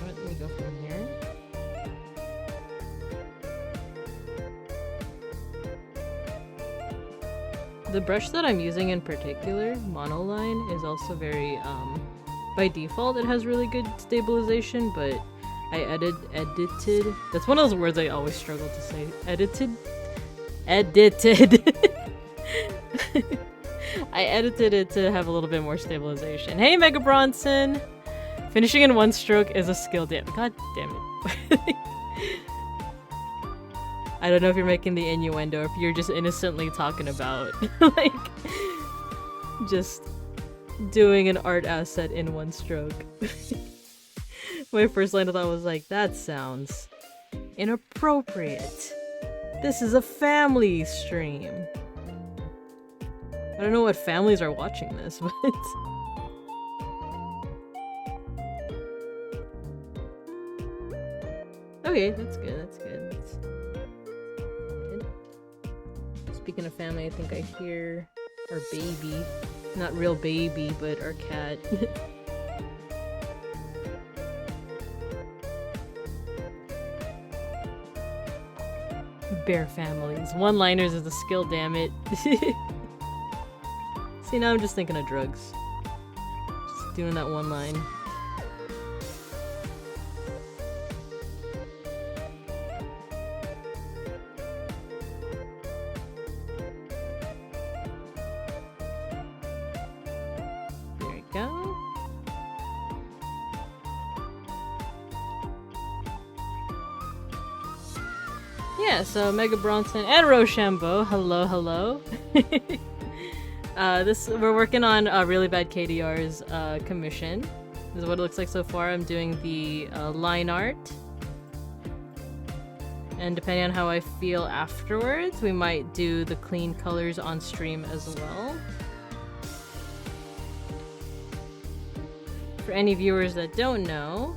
Let me go from here. The brush that I'm using in particular, Monoline, is also very, by default it has really good stabilization, but I edited, that's one of those words I always struggle to say. Edited? I edited it to have a little bit more stabilization. Hey, Mega Bronson! Finishing in one stroke is a skill God damn it. I don't know if you're making the innuendo or if you're just innocently talking about, like, just doing an art asset in one stroke. My first line of thought was like, that sounds inappropriate. This is a family stream. I don't know what families are watching this, but... Okay, that's good, that's good. Speaking of family, I think I hear our baby. Not real baby, but our cat. Bear families. One-liners is a skill, damn it. See, now I'm just thinking of drugs. Just doing that one line. Yeah, so Mega Bronson and Rochambeau, hello, hello. We're working on Really Bad KDR's commission. This is what it looks like so far. I'm doing the line art. And depending on how I feel afterwards, we might do the clean colors on stream as well. For any viewers that don't know,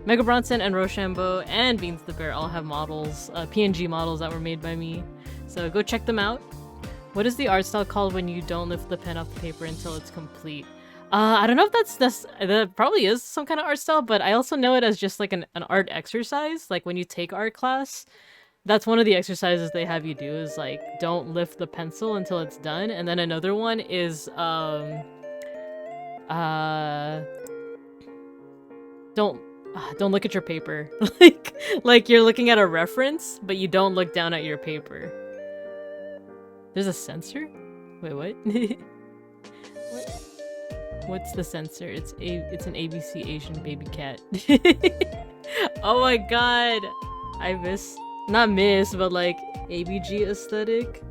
Mega Bronson and Rochambeau and Beans the Bear all have models, PNG models that were made by me. So go check them out. What is the art style called when you don't lift the pen off the paper until it's complete? I don't know if that probably is some kind of art style, but I also know it as just like an art exercise. Like when you take art class, that's one of the exercises they have you do is like, don't lift the pencil until it's done. And then another one is, don't look at your paper. like you're looking at a reference, but you don't look down at your paper. There's a censor? Wait, what? What? What's the censor? It's an ABC Asian baby cat. Oh my god! Not miss, but like ABG aesthetic.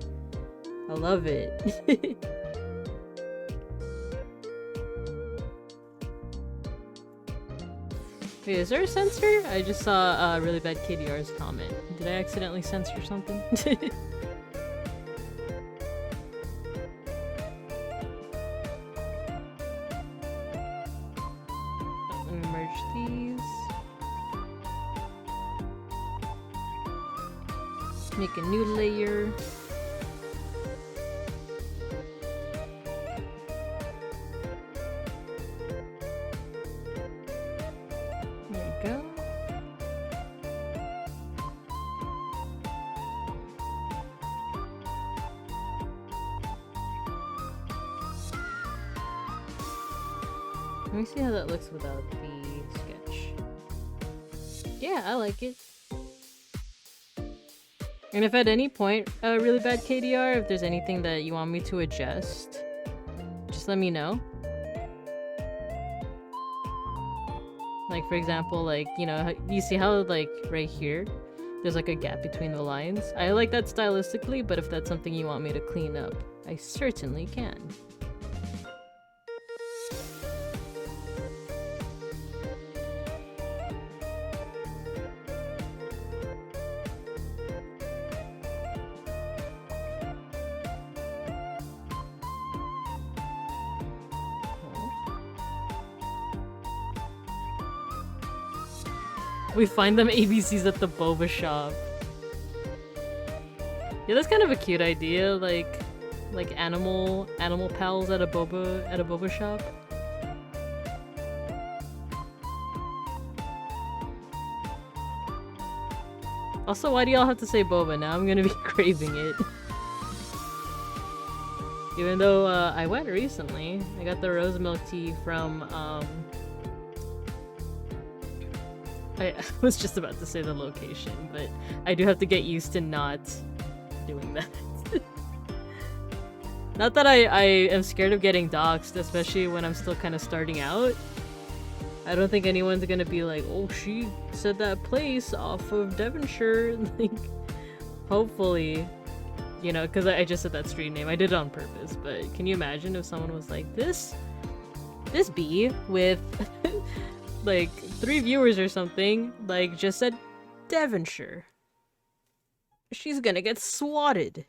I love it. Wait, is there a censor? I just saw Really Bad KDR's comment. Did I accidentally censor something? Let me merge these. Make a new layer. Let me see how that looks without the sketch. Yeah, I like it. And if at any point, Really Bad KDR, if there's anything that you want me to adjust, just let me know. Like, for example, like, you know, you see how, like, right here, there's like a gap between the lines? I like that stylistically, but if that's something you want me to clean up, I certainly can. We find them ABCs at the boba shop. Yeah, that's kind of a cute idea, like animal pals at a boba shop. Also, why do y'all have to say boba? Now I'm gonna be craving it. Even though I went recently, I got the rose milk tea from I was just about to say the location, but I do have to get used to not doing that. Not that I am scared of getting doxxed, especially when I'm still kind of starting out. I don't think anyone's gonna be like, oh, she said that place off of Devonshire. Like, hopefully, you know, because I just said that street name. I did it on purpose, but can you imagine if someone was like, this bee with like 3 viewers or something, like, just said Devonshire. She's gonna get swatted.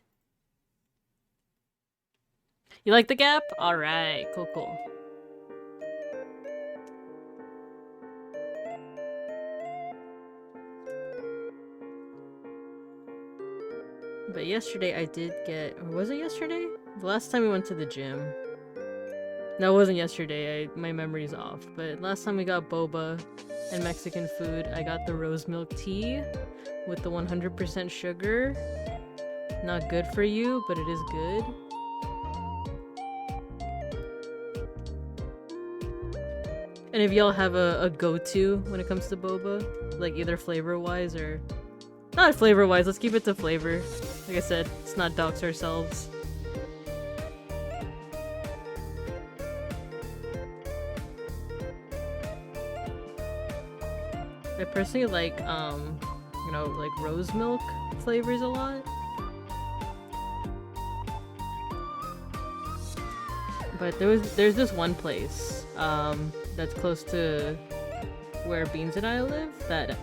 You like the gap? Alright, cool. But yesterday I did get, or was it yesterday? The last time we went to the gym. No, it wasn't yesterday, my memory's off. But last time we got boba and Mexican food, I got the rose milk tea with the 100% sugar. Not good for you, but it is good. And if y'all have a go-to when it comes to boba, like either flavor-wise or... Not flavor-wise, let's keep it to flavor. Like I said, let's not dox ourselves. I personally like, you know, like rose milk flavors a lot. But there's this one place, that's close to where Beans and I live that,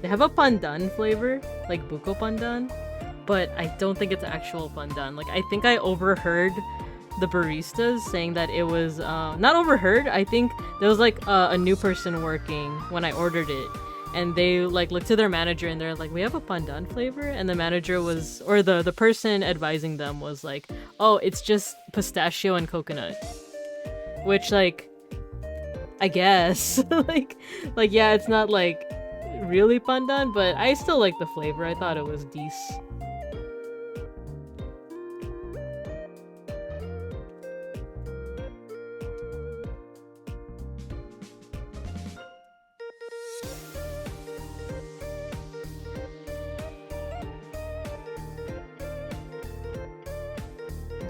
they have a pandan flavor, like buko pandan, but I don't think it's actual pandan. Like, I think I overheard the baristas saying that it was, not overheard, I think there was like a new person working when I ordered it, and they like looked to their manager and they're like, we have a pandan flavor, and the manager was, or the person advising them was like, oh, it's just pistachio and coconut. Which, like, I guess, like yeah, it's not like really pandan, but I still like the flavor. I thought it was decent.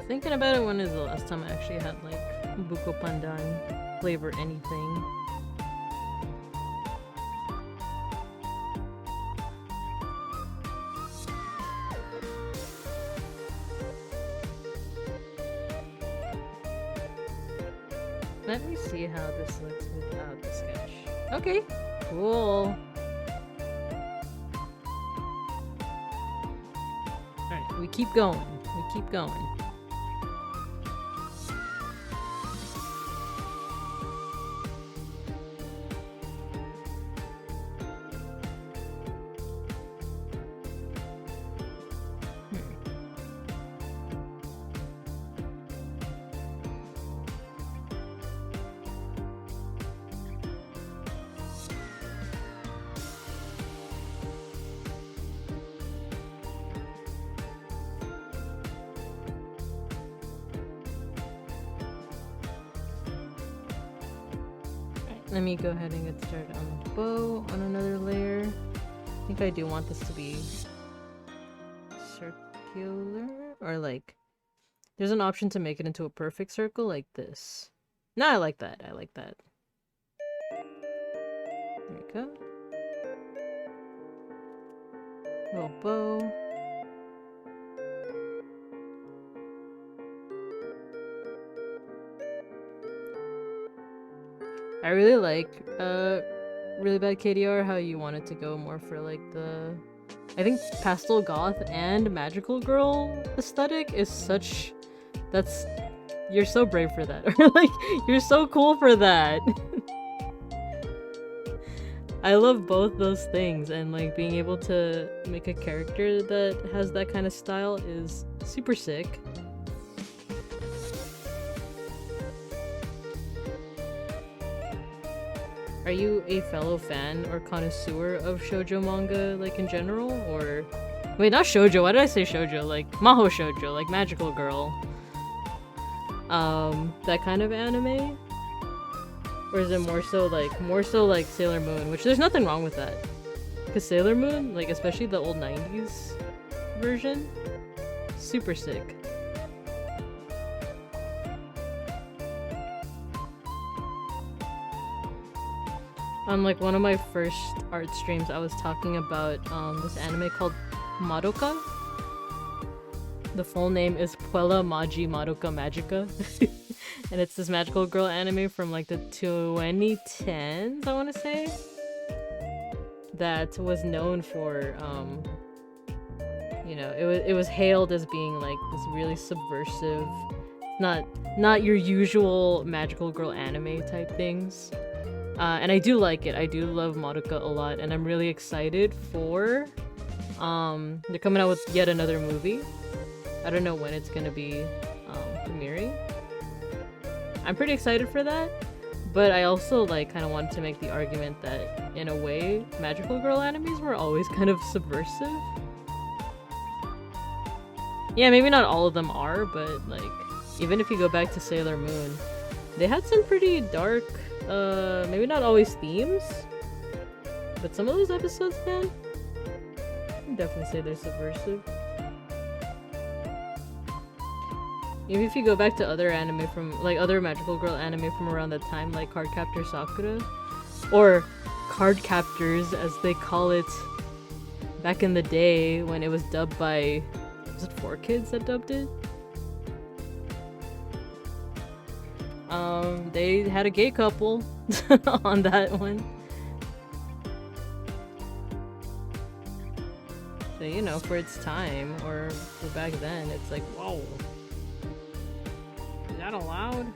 Thinking about it, when is the last time I actually had like buko pandan flavor anything? Let me see how this looks without the sketch. Okay, cool. Alright, we keep going. We keep going. Let me go ahead and get started on the bow on another layer. I think I do want this to be circular, or like, there's an option to make it into a perfect circle like this. No, I like that. I like that. There we go. Little bow. I really like Really Bad KDR, how you wanted to go more for like the, I think pastel goth and magical girl aesthetic is such, that's, you're so brave for that. Or like, you're so cool for that. I love both those things, and like being able to make a character that has that kind of style is super sick. Are you a fellow fan or connoisseur of shoujo manga, like in general, or wait, not shoujo? Why did I say shoujo? Like maho shoujo, like magical girl. That kind of anime, or is it more so like Sailor Moon? Which there's nothing wrong with that, because Sailor Moon, like especially the old '90s version, super sick. On like one of my first art streams, I was talking about this anime called Madoka. The full name is Puella Magi Madoka Magica. And it's this magical girl anime from like the 2010s, I want to say. That was known for, you know, it was hailed as being like this really subversive, not your usual magical girl anime type things. And I do like it. I do love Madoka a lot, and I'm really excited for they're coming out with yet another movie. I don't know when it's gonna be premiering. I'm pretty excited for that, but I also like kind of wanted to make the argument that in a way magical girl animes were always kind of subversive. Yeah, maybe not all of them are, but like even if you go back to Sailor Moon, they had some pretty dark, maybe not always themes, but some of those episodes, man, I can definitely say they're subversive. Even if you go back to other anime from, like other magical girl anime from around that time, like Cardcaptor Sakura, or Card Captors as they call it back in the day when it was dubbed by, was it 4Kids that dubbed it? They had a gay couple on that one. So, you know, for its time, or for back then, it's like, whoa. Is that allowed?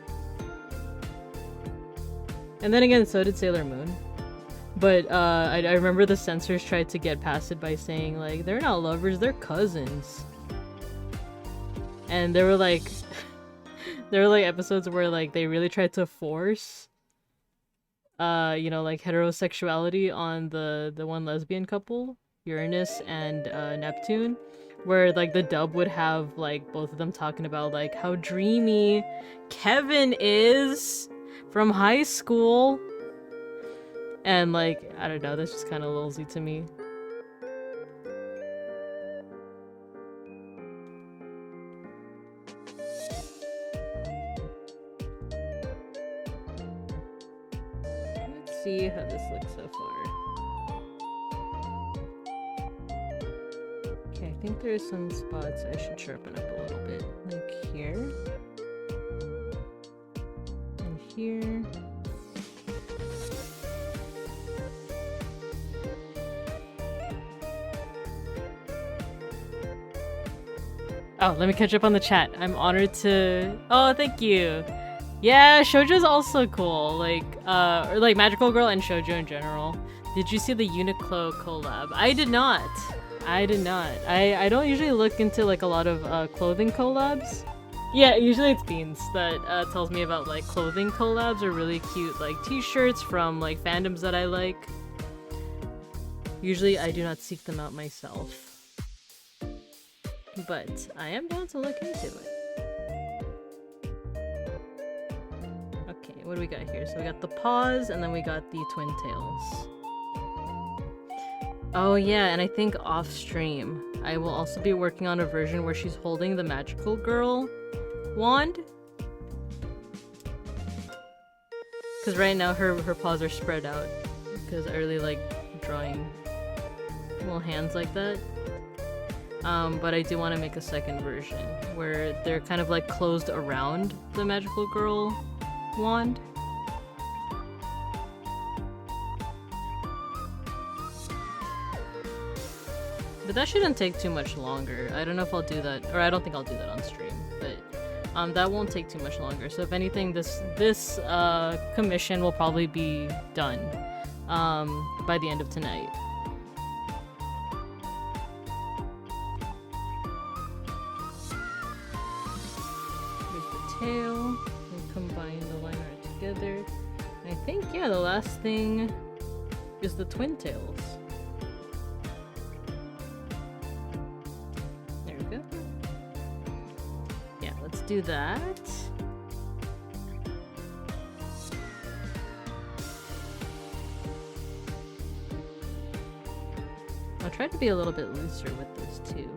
And then again, so did Sailor Moon. But, I remember the censors tried to get past it by saying, like, they're not lovers, they're cousins. And there were, like... there were, like, episodes where, like, they really tried to force, you know, like, heterosexuality on the one lesbian couple, Uranus and, Neptune, where, like, the dub would have, like, both of them talking about, like, how dreamy Kevin is from high school. And, like, I don't know, that's just kind of lulzy to me. Let's see how this looks so far. Okay, I think there's some spots I should sharpen up a little bit. Like here. And here. Oh, let me catch up on the chat. I'm honored to... Oh, thank you! Yeah, shoujo's also cool. Like, or like magical girl and shoujo in general. Did you see the Uniqlo collab? I did not. I did not. I don't usually look into like a lot of clothing collabs. Yeah, usually it's Beans that tells me about like clothing collabs or really cute like t-shirts from like fandoms that I like. Usually I do not seek them out myself. But I am down to look into it. Okay, what do we got here? So we got the paws, and then we got the twin tails. Oh yeah, and I think off stream, I will also be working on a version where she's holding the magical girl wand. Because right now her paws are spread out. Because I really like drawing little hands like that. But I do want to make a second version where they're kind of like closed around the magical girl wand. But that shouldn't take too much longer. I don't know if I'll do that, or I don't think I'll do that on stream, but that won't take too much longer. So if anything, this commission will probably be done by the end of tonight. Here's the tail. We'll combine the line art together. I think, yeah, the last thing is the twin tails. There we go. Yeah, let's do that. I'll try to be a little bit looser with this too.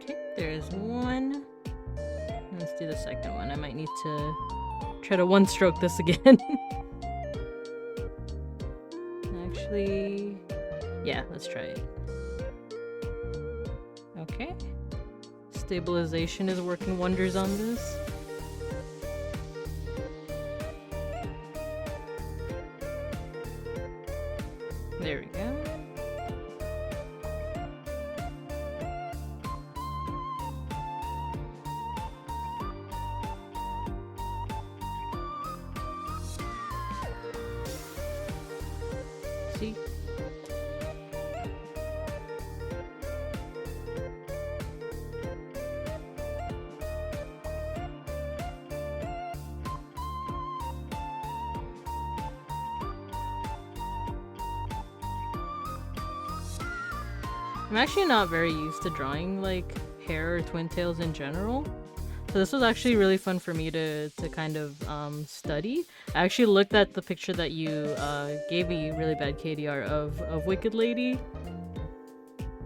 Okay, there's one. Let's do the second one. I might need to try to one-stroke this again. Actually, yeah, let's try it. Okay. Stabilization is working wonders on this. There we go. See? I'm actually not very used to drawing like hair or twin tails in general. So this was actually really fun for me to kind of study. I actually looked at the picture that you gave me, really bad KDR, of Wicked Lady.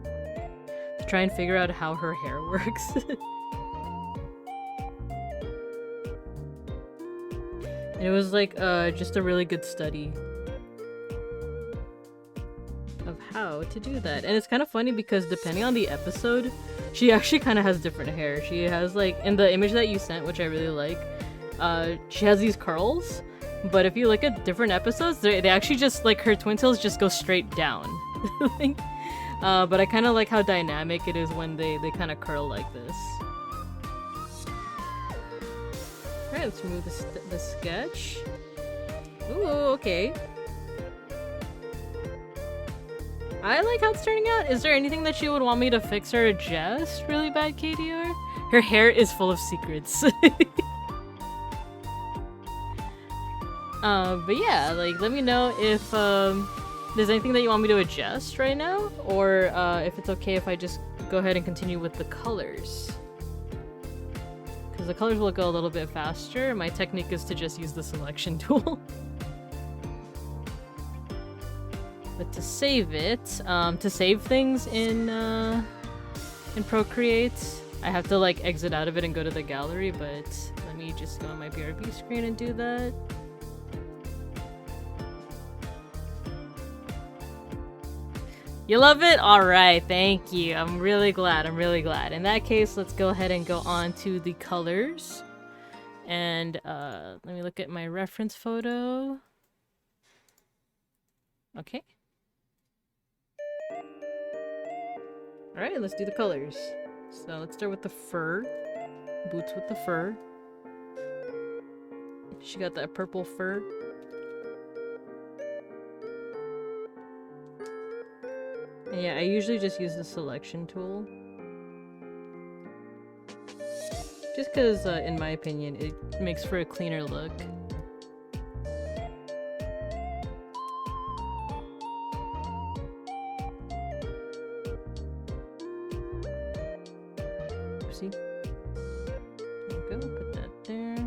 To try and figure out how her hair works. And it was like just a really good study of how to do that. And it's kind of funny because depending on the episode, she actually kind of has different hair. She has like, in the image that you sent, which I really like, she has these curls, but if you look at different episodes, they actually just, like, her twin tails just go straight down. But I kind of like how dynamic it is when they kind of curl like this. Alright, let's remove the sketch. Ooh, okay. I like how it's turning out. Is there anything that you would want me to fix or adjust? Really bad KDR? Her hair is full of secrets. But yeah, like, let me know if there's anything that you want me to adjust right now, or if it's okay if I just go ahead and continue with the colors. Because the colors will go a little bit faster. My technique is to just use the selection tool. But to save it, to save things in Procreate, I have to like exit out of it and go to the gallery, but let me just go on my BRB screen and do that. You love it? Alright, thank you. I'm really glad, In that case, let's go ahead and go on to the colors. And let me look at my reference photo. Okay. Alright, let's do the colors. So let's start with the fur. Boots with the fur. She got that purple fur. And yeah, I usually just use the selection tool. Just because, in my opinion, it makes for a cleaner look. Oopsie. There we go, put that there.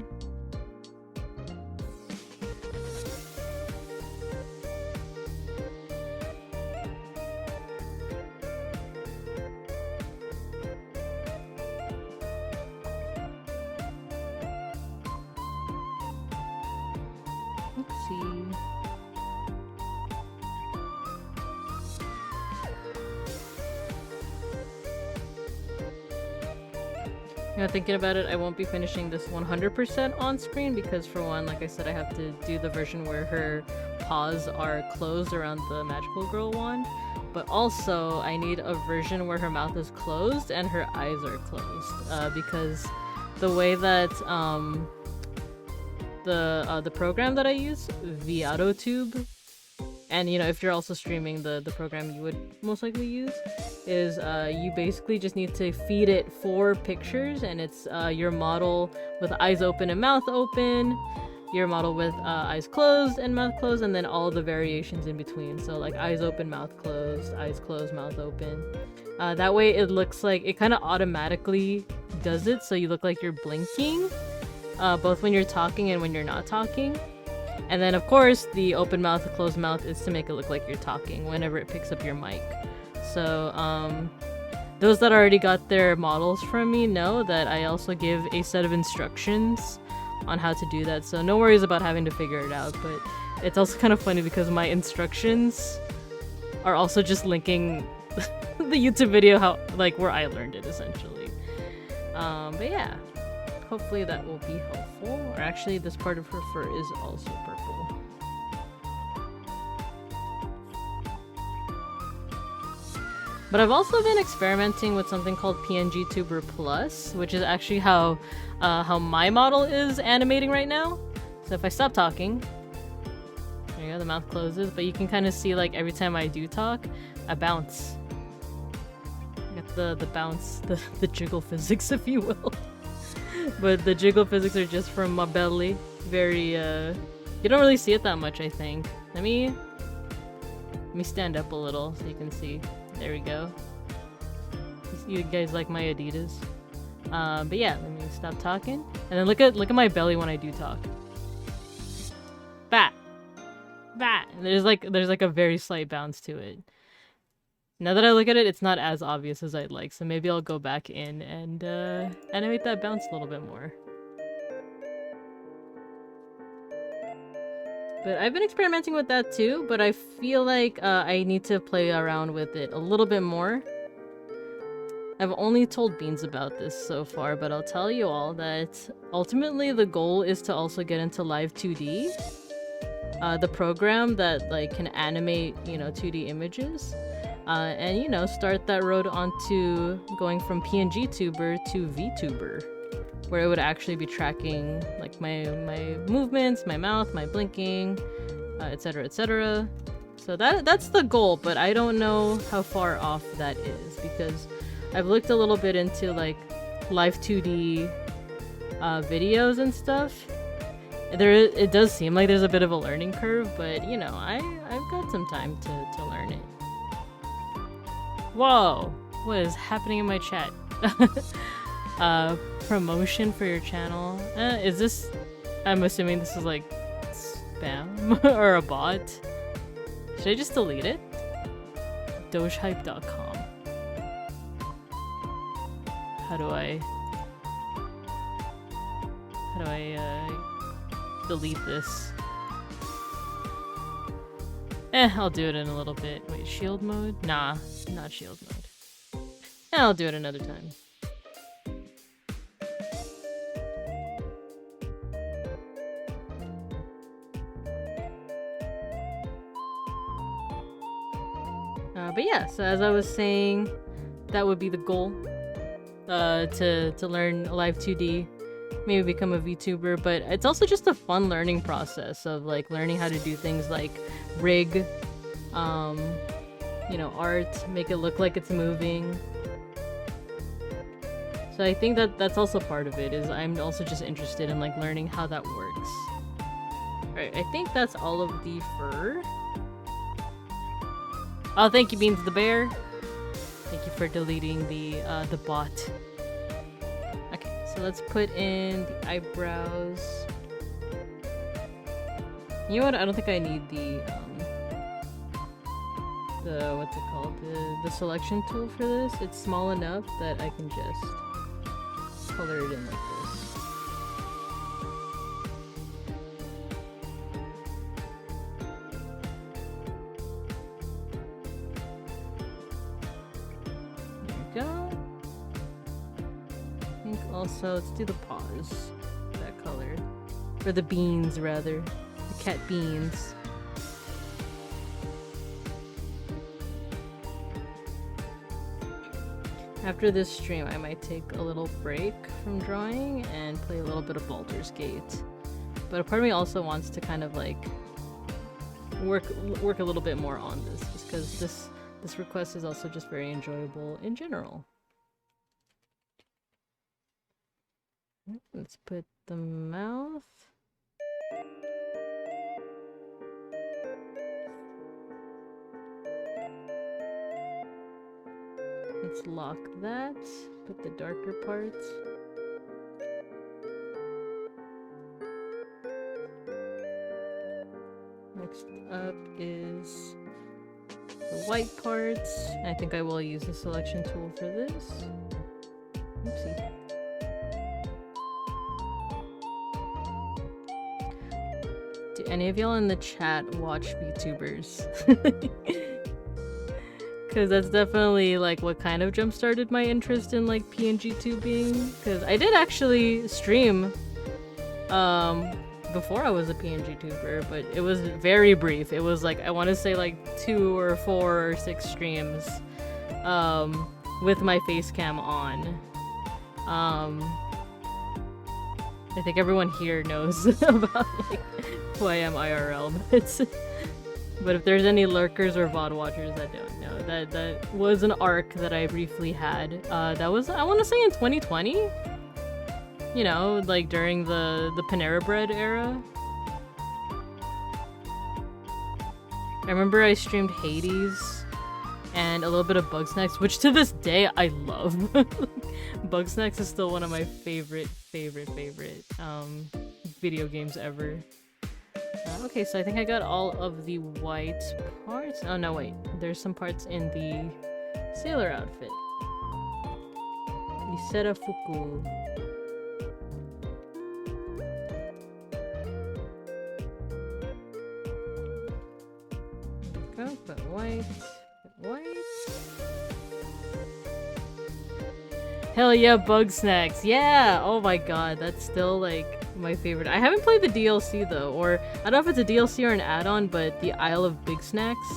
You know, thinking about it, I won't be finishing this 100% on screen because, for one, like I said, I have to do the version where her paws are closed around the magical girl wand. But also, I need a version where her mouth is closed and her eyes are closed. Because the way that the program that I use, ViadoTube, and you know, if you're also streaming the program you would most likely use, is you basically just need to feed it 4 pictures, and it's your model with eyes open and mouth open, your model with eyes closed and mouth closed, and then all the variations in between. So like eyes open, mouth closed, eyes closed, mouth open. That way it looks like it kind of automatically does it, so you look like you're blinking, both when you're talking and when you're not talking. And then of course the open mouth, closed mouth is to make it look like you're talking whenever it picks up your mic. So those that already got their models from me know that I also give a set of instructions on how to do that, so no worries about having to figure it out. But it's also kind of funny because my instructions are also just linking the YouTube video like where I learned it essentially. But yeah, hopefully that will be helpful. Or actually, this part of her fur is also purple. But I've also been experimenting with something called PNG Tuber Plus, which is actually how my model is animating right now. So if I stop talking, there you go, the mouth closes, but you can kind of see like every time I do talk, I bounce. I got the bounce, the jiggle physics, if you will. But the jiggle physics are just from my belly. Very, you don't really see it that much, I think. Let me stand up a little so you can see. There we go. You guys like my Adidas? But yeah, let me stop talking. And then look at my belly when I do talk. Bat! Bat! There's like a very slight bounce to it. Now that I look at it, it's not as obvious as I'd like, so maybe I'll go back in and animate that bounce a little bit more. But I've been experimenting with that too, but I feel like I need to play around with it a little bit more. I've only told Beans about this so far, but I'll tell you all that ultimately the goal is to also get into Live 2D. The program that like can animate, you know, 2D images. And you know, start that road onto going from PNG tuber to VTuber, where it would actually be tracking like my movements, my mouth, my blinking, etc., etc. So that's the goal, but I don't know how far off that is because I've looked a little bit into like Live 2D videos and stuff. It does seem like there's a bit of a learning curve, but you know, I've got some time to learn it. Whoa! What is happening in my chat? Promotion for your channel? Is this... I'm assuming this is like spam or a bot. Should I just delete it? Dogehype.com. How do I delete this? I'll do it in a little bit. Wait, shield mode? Nah, not shield mode. I'll do it another time. But yeah, so as I was saying, that would be the goal. To learn Live 2D, maybe become a VTuber, but it's also just a fun learning process of like learning how to do things like rig, you know, art, make it look like it's moving. So I think that's also part of it, is I'm also just interested in like learning how that works. Alright, I think that's all of the fur. Oh, thank you, Beans the Bear. Thank you for deleting the bot. Okay, so let's put in the eyebrows. You know what? I don't think I need the what's it called? The selection tool for this. It's small enough that I can just color it in like this. There we go. I think Also, let's do the paws. That color. Or the beans, rather. The cat beans. After this stream, I might take a little break from drawing and play a little bit of Baldur's Gate. But a part of me also wants to kind of like work a little bit more on this, just because this request is also just very enjoyable in general. Let's put the mouth. Let's lock that. Put the darker parts. Next up is the white parts. I think I will use the selection tool for this. Oopsie. Do any of y'all in the chat watch VTubers? Because that's definitely like what kind of jump started my interest in like PNG tubing. Because I did actually stream before I was a PNG tuber, but it was very brief. It was like, I want to say like 2 or 4 or 6 streams with my face cam on. I think everyone here knows about like who I am IRL, but if there's any lurkers or VOD watchers that don't know, that was an arc that I briefly had. That was, I want to say, in 2020. You know, like during the Panera Bread era. I remember I streamed Hades and a little bit of Bugsnax, which to this day I love. Bugsnax is still one of my favorite video games ever. Okay, so I think I got all of the white parts. Oh no, wait. There's some parts in the sailor outfit. Isera Fuku. Go, put white. Put white. Hell yeah, Bugsnax. Yeah! Oh my god, that's still like my favorite. I haven't played the DLC though, or I don't know if it's a DLC or an add-on, but the Isle of Big Snacks.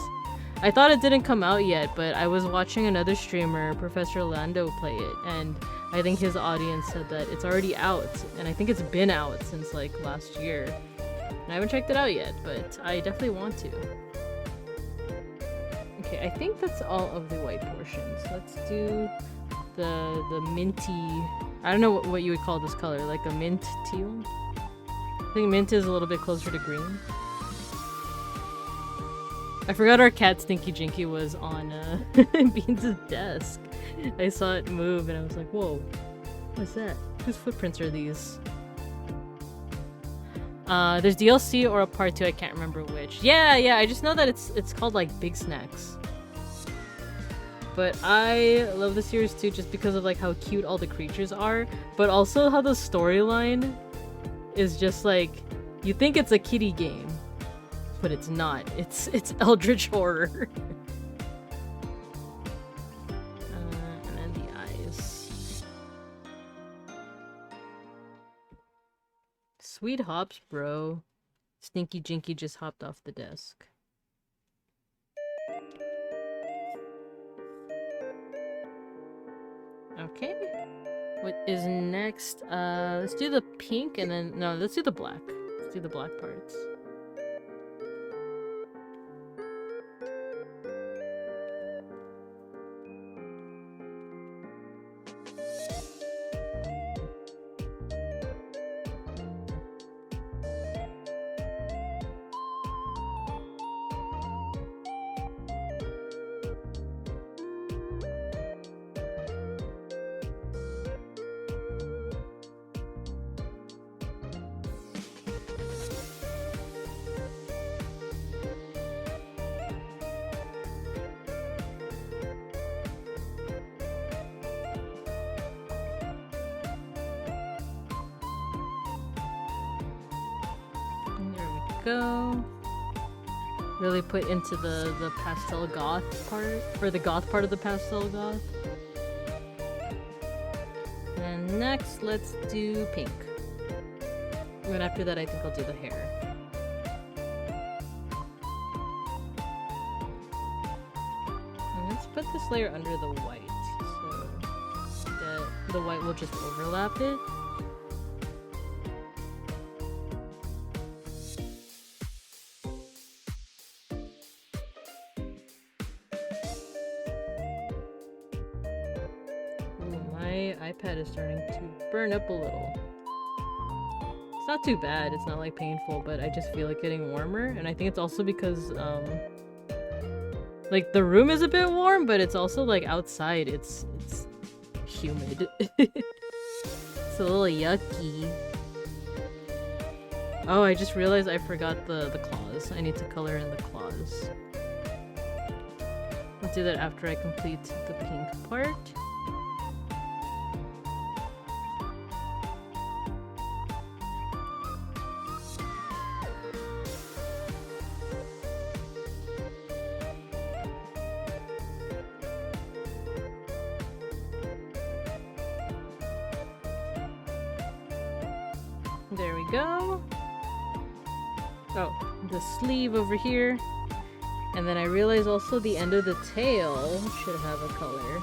I thought it didn't come out yet, but I was watching another streamer, Professor Lando, play it, and I think his audience said that it's already out, and I think it's been out since like last year. And I haven't checked it out yet, but I definitely want to. Okay, I think that's all of the white portions. Let's do the minty... I don't know what you would call this color, like a mint teal? I think mint is a little bit closer to green. I forgot our cat Stinky Jinky was on Beans' desk. I saw it move and I was like, whoa, what's that? Whose footprints are these? There's DLC or a part 2, I can't remember which. Yeah, I just know that it's called like Big Snacks. But I love the series too just because of like how cute all the creatures are, but also how the storyline is just like, you think it's a kiddie game, but it's not. It's eldritch horror. And then the eyes. Sweet hops, bro. Stinky Jinky just hopped off the desk. Okay. What is next? Let's do the pink and then... No, let's do the black. Let's do the black parts. Go. Really put into the pastel goth part, or the goth part of the pastel goth. And Next, let's do pink. And then after that, I think I'll do the hair. And let's put this layer under the white, so that the white will just overlap it. iPad is starting to burn up a little. It's not too bad, it's not like painful, but I just feel it getting warmer, and I think it's also because like the room is a bit warm, but it's also like outside it's humid. It's a little yucky. Oh, I just realized I forgot the claws. I need to color in the claws. I'll do that after I complete the pink part. There we go. Oh, the sleeve over here. And then I realize also the end of the tail should have a color.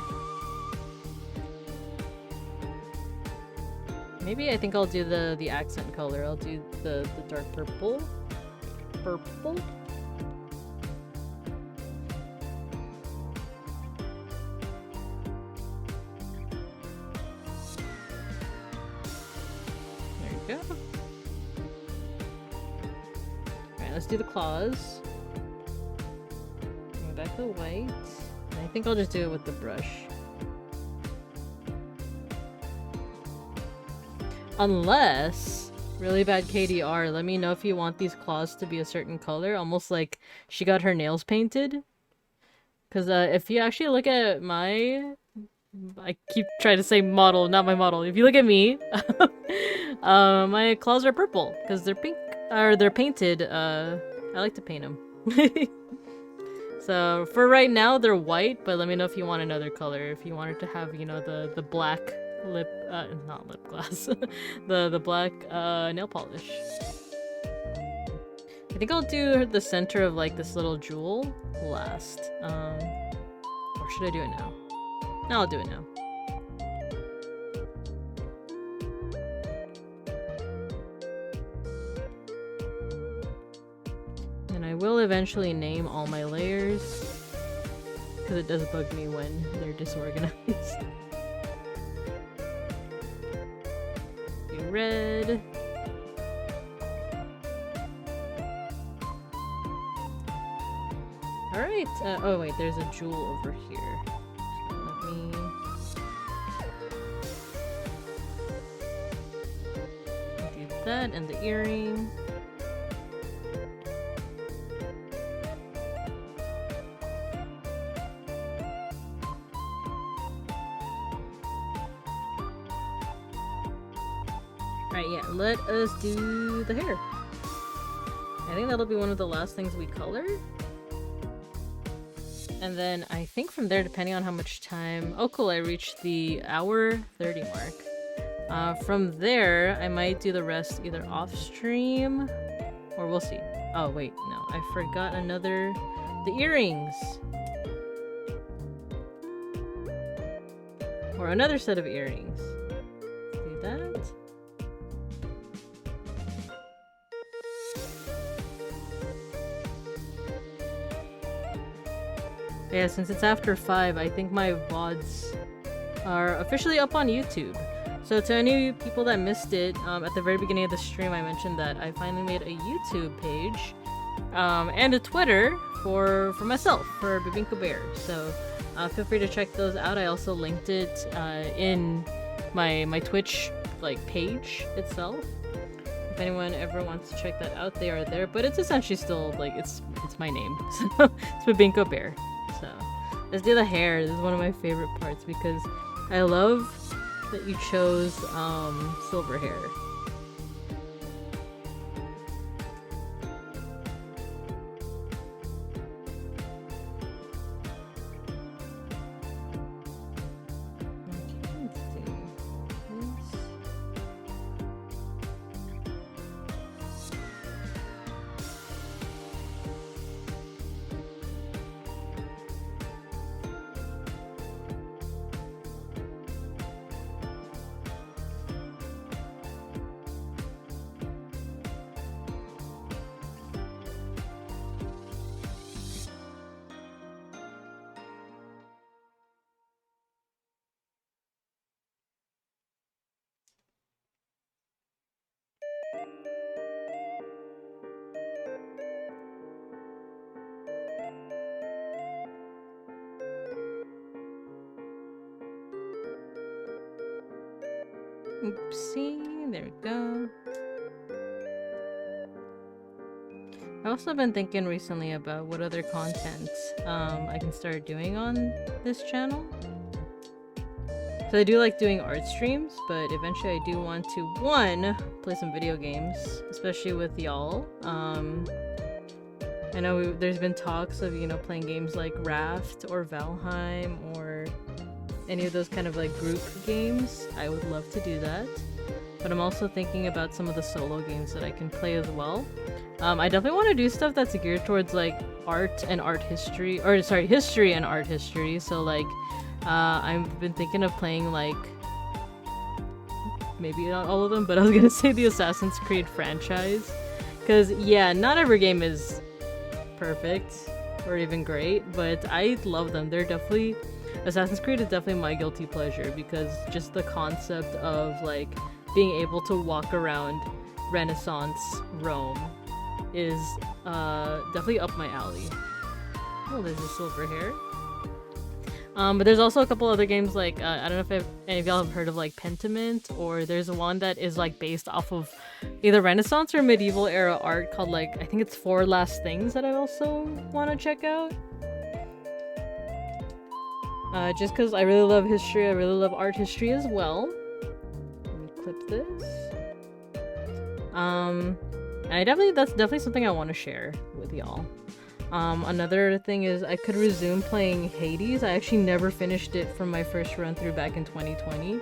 Maybe I think I'll do the accent color. I'll do the dark purple. Purple. Go. Alright, let's do the claws. Go back to the white. And I think I'll just do it with the brush. Unless, really bad KDR, let me know if you want these claws to be a certain color, almost like she got her nails painted. Because if you actually look at my... I keep trying to say model, not my model. If you look at me, my claws are purple because they're pink, or they're painted. I like to paint them. So for right now, they're white, but let me know if you want another color. If you wanted to have, you know, the black lip, not lip gloss, the black nail polish. I think I'll do the center of like this little jewel last. Or should I do it now? No, I'll do it now. And I will eventually name all my layers, because it does bug me when they're disorganized. Do red. Alright, oh wait, there's a jewel over here. That and the earring. Alright, yeah, let us do the hair. I think that'll be one of the last things we color. And then I think from there, depending on how much time... Oh cool, I reached the hour 30 mark. From there, I might do the rest either off stream, or we'll see. Oh wait, no, I forgot the earrings! Or another set of earrings. Do that. Yeah, since it's after 5, I think my VODs are officially up on YouTube. So to any people that missed it, at the very beginning of the stream I mentioned that I finally made a YouTube page, and a Twitter for myself, for Bibinka Bear. So feel free to check those out. I also linked it in my Twitch page itself. If anyone ever wants to check that out, they are there. But it's essentially still it's my name, so it's Bibinka Bear. So let's do the hair. This is one of my favorite parts because I love that you chose silver hair. Okay, let's do this. Oopsie, there we go. I've also been thinking recently about what other content I can start doing on this channel. So I do like doing art streams, but eventually I do want to, one, play some video games, especially with y'all. I know there's been talks of, you know, playing games like Raft or Valheim or any of those kind of like group games. I would love to do that. But I'm also thinking about some of the solo games that I can play as well. I definitely want to do stuff that's geared towards like art and art history, or sorry, history and art history. So like, I've been thinking of playing like, maybe not all of them, but I was gonna say the Assassin's Creed franchise. Cause yeah, not every game is perfect or even great, but I love them. They're definitely, Assassin's Creed is definitely my guilty pleasure because just the concept of like being able to walk around Renaissance Rome is definitely up my alley. Oh, there's a silver hair. But there's also a couple other games like, I don't know if any of y'all have heard of like Pentiment, or there's one that is like based off of either Renaissance or medieval era art called like, I think it's Four Last Things that I also want to check out. Just because I really love history, I really love art history as well. Let me clip this. And that's definitely something I want to share with y'all. Another thing is I could resume playing Hades. I actually never finished it from my first run through back in 2020.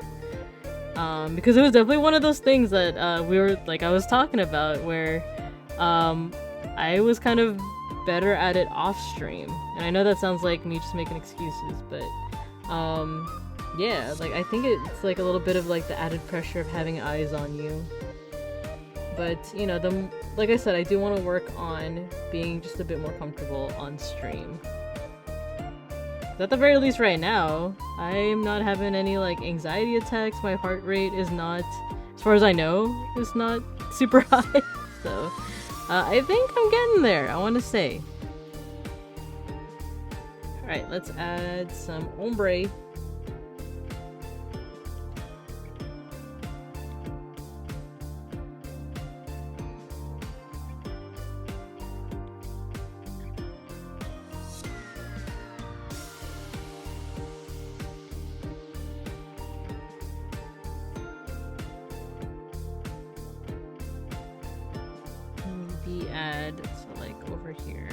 Because it was definitely one of those things that I was talking about where I was kind of better at it off stream. And I know that sounds like me just making excuses, but yeah, like I think it's like a little bit of like the added pressure of having eyes on you. But, you know, like I said, I do want to work on being just a bit more comfortable on stream. At the very least right now, I'm not having any, like, anxiety attacks. My heart rate is not, as far as I know, is not super high. So, I think I'm getting there, I want to say. Alright, let's add some ombre. Here.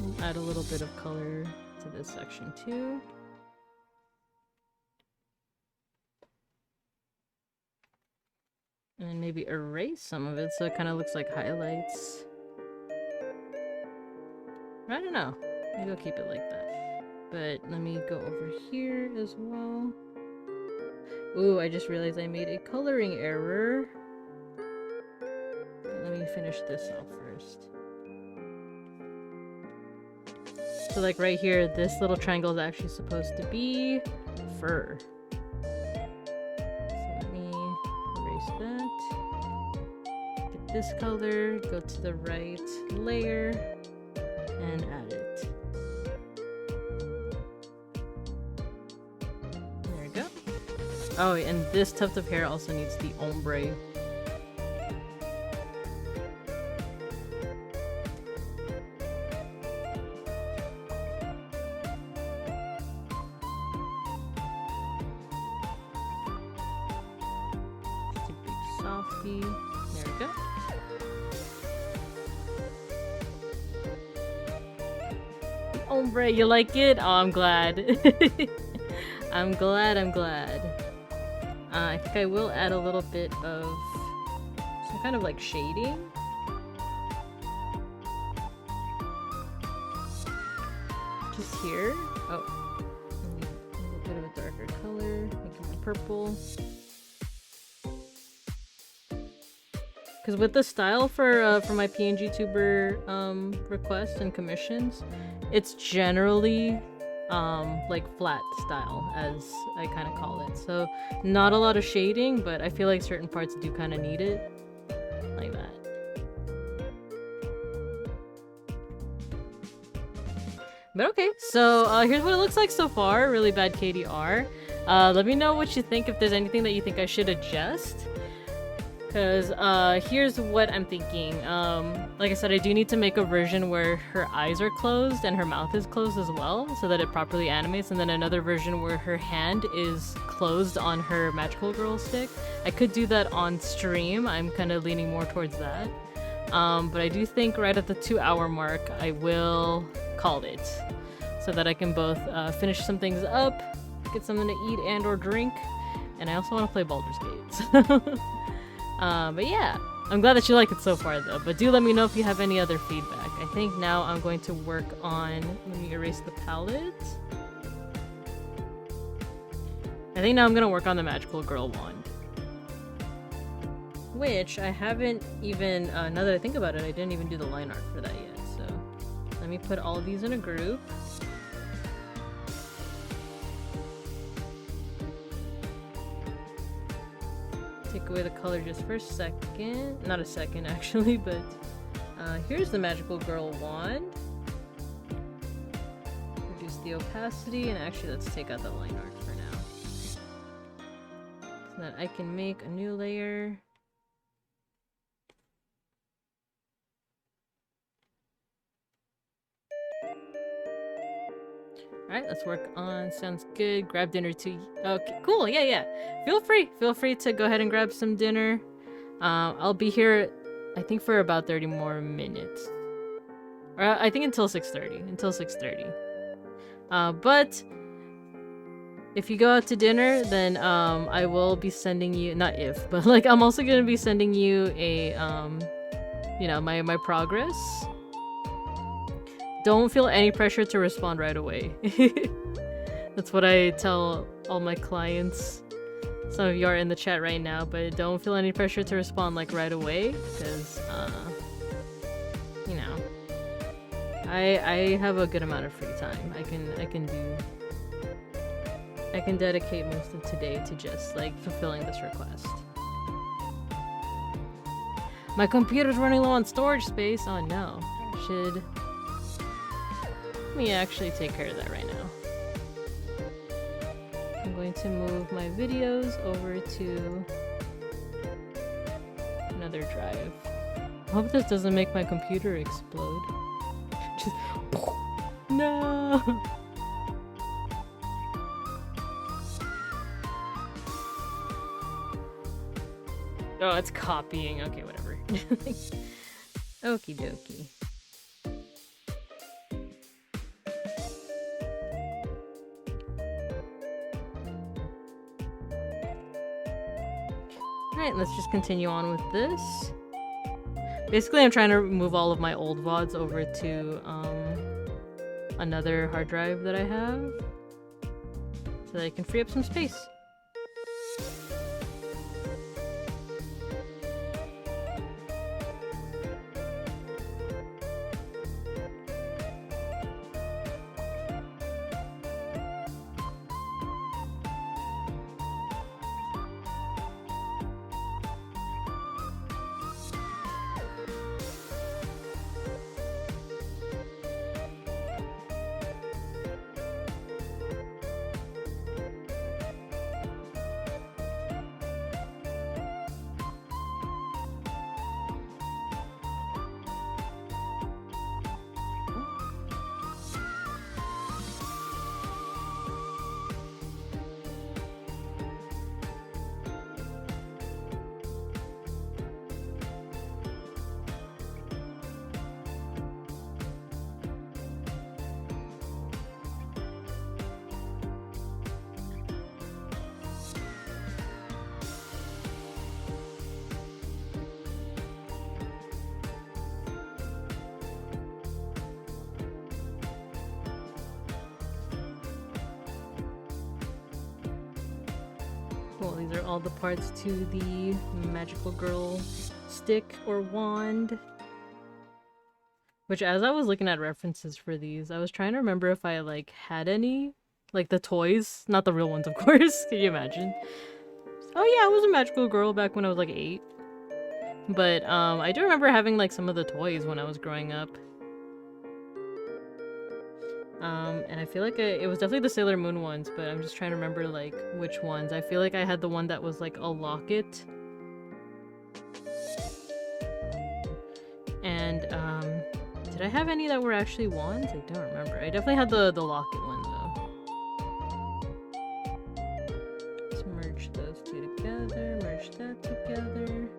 And add a little bit of color to this section too. And maybe erase some of it so it kind of looks like highlights. I don't know. Maybe I'll keep it like that. But let me go over here as well. Ooh, I just realized I made a coloring error. Let me finish this off first. So like right here, this little triangle is actually supposed to be fur. So let me erase that. Get this color, go to the right layer, and add it. There we go. Oh, and this tuft of hair also needs the ombre. There we go. Ombre, you like it? Oh, I'm glad. I'm glad. I think I will add a little bit of some kind of like shading. Just here. Oh, a little bit of a darker color, make it more purple. Because with the style for my PNG tuber requests and commissions, it's generally like flat style, as I kind of call it. So not a lot of shading, but I feel like certain parts do kind of need it, like that. But okay, so here's what it looks like so far. Really bad KDR. Let me know what you think, if there's anything that you think I should adjust. Because here's what I'm thinking. Like I said, I do need to make a version where her eyes are closed and her mouth is closed as well, so that it properly animates, and then another version where her hand is closed on her magical girl stick. I could do that on stream. I'm kind of leaning more towards that. But I do think right at the 2-hour mark, I will call it, so that I can both finish some things up, get something to eat and or drink, and I also want to play Baldur's Gate. But yeah, I'm glad that you like it so far though, but do let me know if you have any other feedback. I think now I'm going to work on, let me erase the palette. I think now I'm gonna work on the magical girl wand. Which I haven't even, now that I think about it, I didn't even do the line art for that yet, so let me put all of these in a group. Take away the color just for a second. Not a second, actually, but here's the magical girl wand. Reduce the opacity, and actually let's take out the line art for now. So that I can make a new layer. Alright, let's work on. Sounds good. Grab dinner too. Okay, cool. Yeah. Feel free to go ahead and grab some dinner. I'll be here, I think, for about 30 more minutes. Or I think until 6:30. But if you go out to dinner, then I will be sending you, not if, but like I'm also gonna be sending you a you know, my progress. Don't feel any pressure to respond right away. That's what I tell all my clients. Some of you are in the chat right now, but don't feel any pressure to respond like right away, because you know, I have a good amount of free time. I can dedicate most of today to just like fulfilling this request. My computer's running low on storage space. Oh no. Let me actually take care of that right now. I'm going to move my videos over to another drive. I hope this doesn't make my computer explode. Just no. Oh, it's copying. Okay, whatever. Okie dokie. Alright, let's just continue on with this. Basically, I'm trying to move all of my old VODs over to another hard drive that I have, so that I can free up some space. Cool, these are all the parts to the magical girl stick or wand. Which, as I was looking at references for these, I was trying to remember if I, like, had any. Like, the toys. Not the real ones, of course. Can you imagine? Oh yeah, I was a magical girl back when I was, like, 8. But, I do remember having, like, some of the toys when I was growing up. And I feel like it was definitely the Sailor Moon ones, but I'm just trying to remember like which ones. I feel like I had the one that was like a locket. And did I have any that were actually wands? I don't remember. I definitely had the locket one though. Let's merge those two together, merge that together.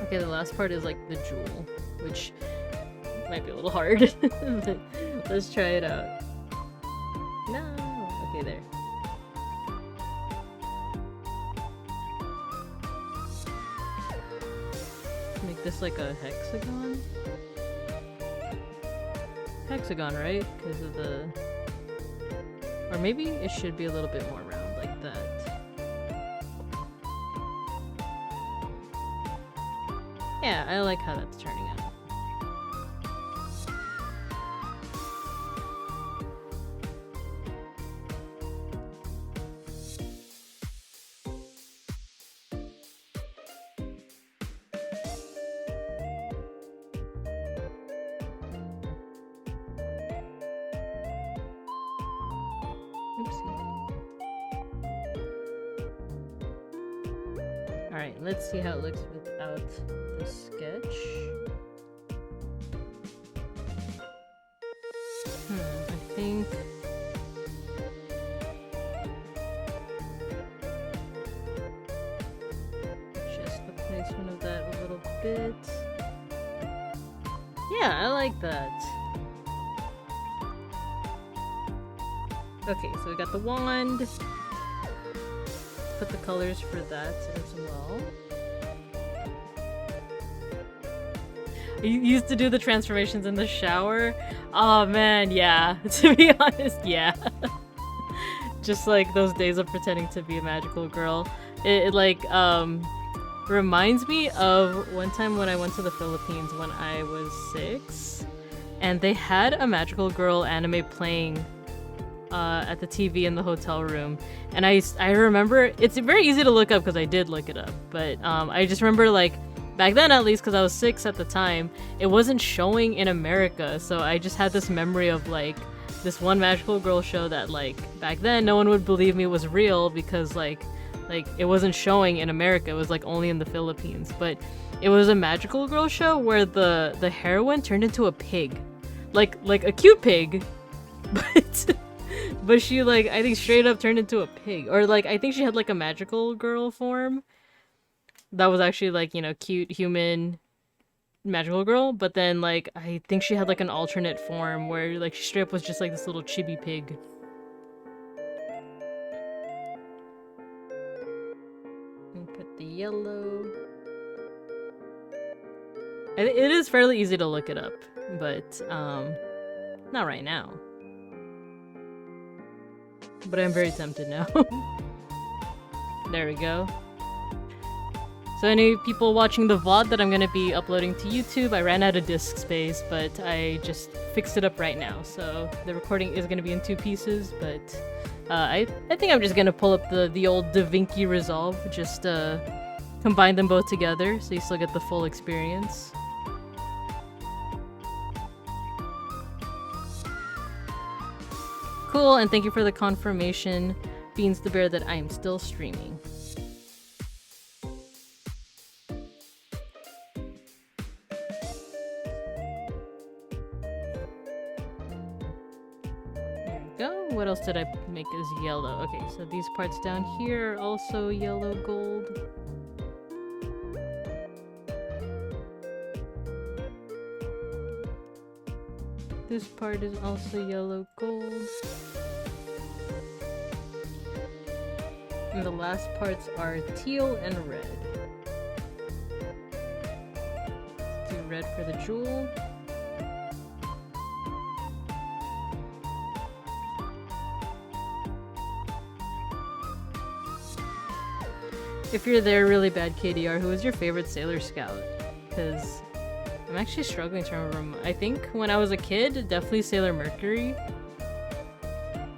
Okay, the last part is like the jewel, which might be a little hard, but let's try it out. No! Okay, there. Make this like a hexagon? Hexagon, right? Because of the... Or maybe it should be a little bit more round, like that. Yeah, I like how that's turning out. Oopsie. Alright, let's see how it looks without the sketch. I think... Adjust the placement of that a little bit. Yeah, I like that. Okay, so we got the wand. Let's put the colors for that as well. You used to do the transformations in the shower? Oh man, yeah. To be honest, yeah. Just like those days of pretending to be a magical girl. It like, reminds me of one time when I went to the Philippines when I was 6. And they had a magical girl anime playing at the TV in the hotel room, and I remember it's very easy to look up because I did look it up, but I just remember like back then, at least because I was 6 at the time, it wasn't showing in America, so I just had this memory of like this one magical girl show that like back then no one would believe me was real because like it wasn't showing in America, it was like only in the Philippines, but it was a magical girl show where the heroine turned into a pig, like a cute pig, but she like I think straight up turned into a pig, or like I think she had like a magical girl form that was actually like, you know, cute human magical girl, but then like I think she had like an alternate form where like she straight up was just like this little chibi pig. And put the yellow. It is fairly easy to look it up, but not right now. But I'm very tempted now. There we go. So any people watching the VOD that I'm going to be uploading to YouTube, I ran out of disk space, but I just fixed it up right now. So the recording is going to be in 2 pieces, but I think I'm just going to pull up the old DaVinci Resolve, just combine them both together so you still get the full experience. Cool, and thank you for the confirmation, Beans the Bear, that I am still streaming. There we go. What else did I make as yellow? Okay, so these parts down here are also yellow gold. This part is also yellow gold. And the last parts are teal and red. Let's do red for the jewel. If you're there, really bad KDR, who is your favorite Sailor Scout? Because I'm actually struggling to remember. I think when I was a kid, definitely Sailor Mercury.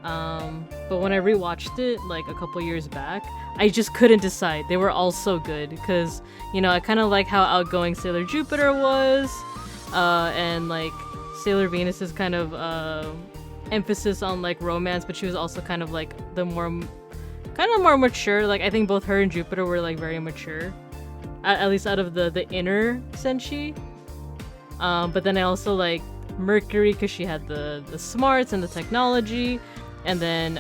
But when I rewatched it like a couple years back, I just couldn't decide. They were all so good because, you know, I kind of like how outgoing Sailor Jupiter was, and like Sailor Venus's kind of emphasis on like romance, but she was also kind of like the more mature. Like I think both her and Jupiter were like very mature, at least out of the inner senshi. But then I also like Mercury because she had the smarts and the technology. And then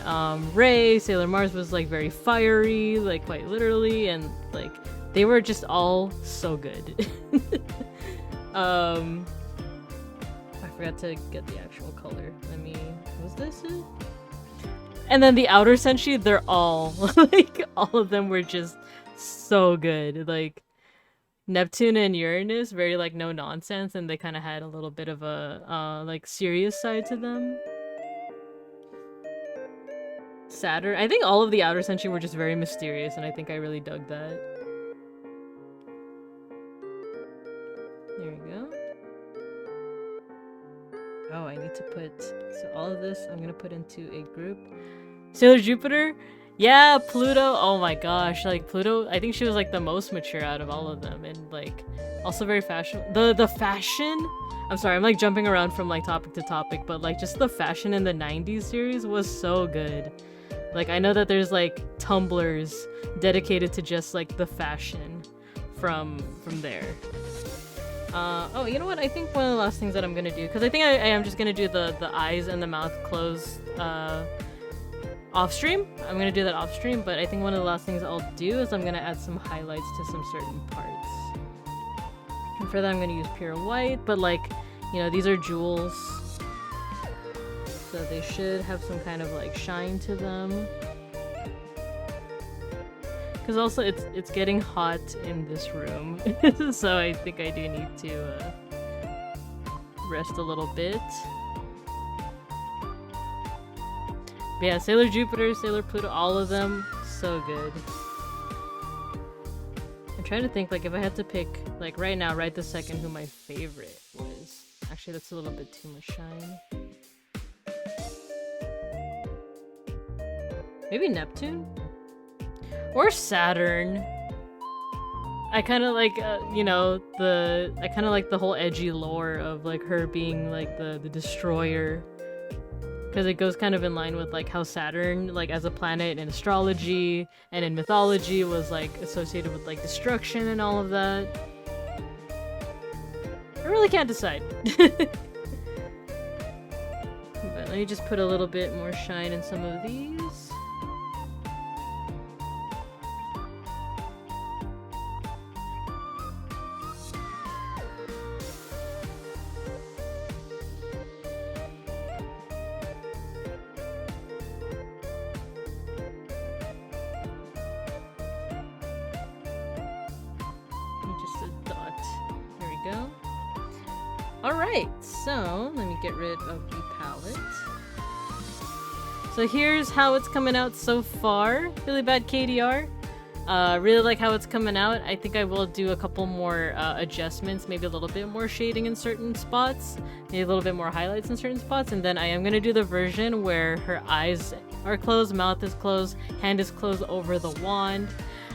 Ray, Sailor Mars, was like very fiery, like quite literally, and like they were just all so good. I forgot to get the actual color. Was this it? And then the outer senshi, they're all like all of them were just so good. Like Neptune and Uranus, very like no nonsense, and they kind of had a little bit of a like serious side to them. Saturn, I think all of the outer senshi were just very mysterious, and I think I really dug that. There we go. Oh, I need to put, so all of this I'm gonna put into a group. Sailor Jupiter, yeah, Pluto, oh my gosh, like Pluto, I think she was like the most mature out of all of them, and like also very fashion. The fashion, I'm sorry, I'm like jumping around from like topic to topic, but like just the fashion in the 90s series was so good. Like, I know that there's, like, Tumblrs dedicated to just, like, the fashion from there. Oh, you know what? I think one of the last things that I'm gonna do, because I think I am just gonna do the eyes and the mouth closed, off-stream. I'm gonna do that off-stream, but I think one of the last things I'll do is I'm gonna add some highlights to some certain parts. And for that, I'm gonna use pure white, but, like, you know, these are jewels. So they should have some kind of like shine to them. Because also it's getting hot in this room, so I think I do need to rest a little bit. But yeah, Sailor Jupiter, Sailor Pluto, all of them, so good. I'm trying to think like if I had to pick like right now, right this second, who my favorite was. Actually, that's a little bit too much shine. Maybe Neptune? Or Saturn. I kind of like, you know, I kind of like the whole edgy lore of like her being like the destroyer. Because it goes kind of in line with like how Saturn, like as a planet in astrology and in mythology, was like associated with like destruction and all of that. I really can't decide. But let me just put a little bit more shine in some of these. So, let me get rid of the palette. So here's how it's coming out so far. Really bad KDR. Really like how it's coming out. I think I will do a couple more adjustments, maybe a little bit more shading in certain spots, maybe a little bit more highlights in certain spots, and then I am going to do the version where her eyes are closed, mouth is closed, hand is closed over the wand.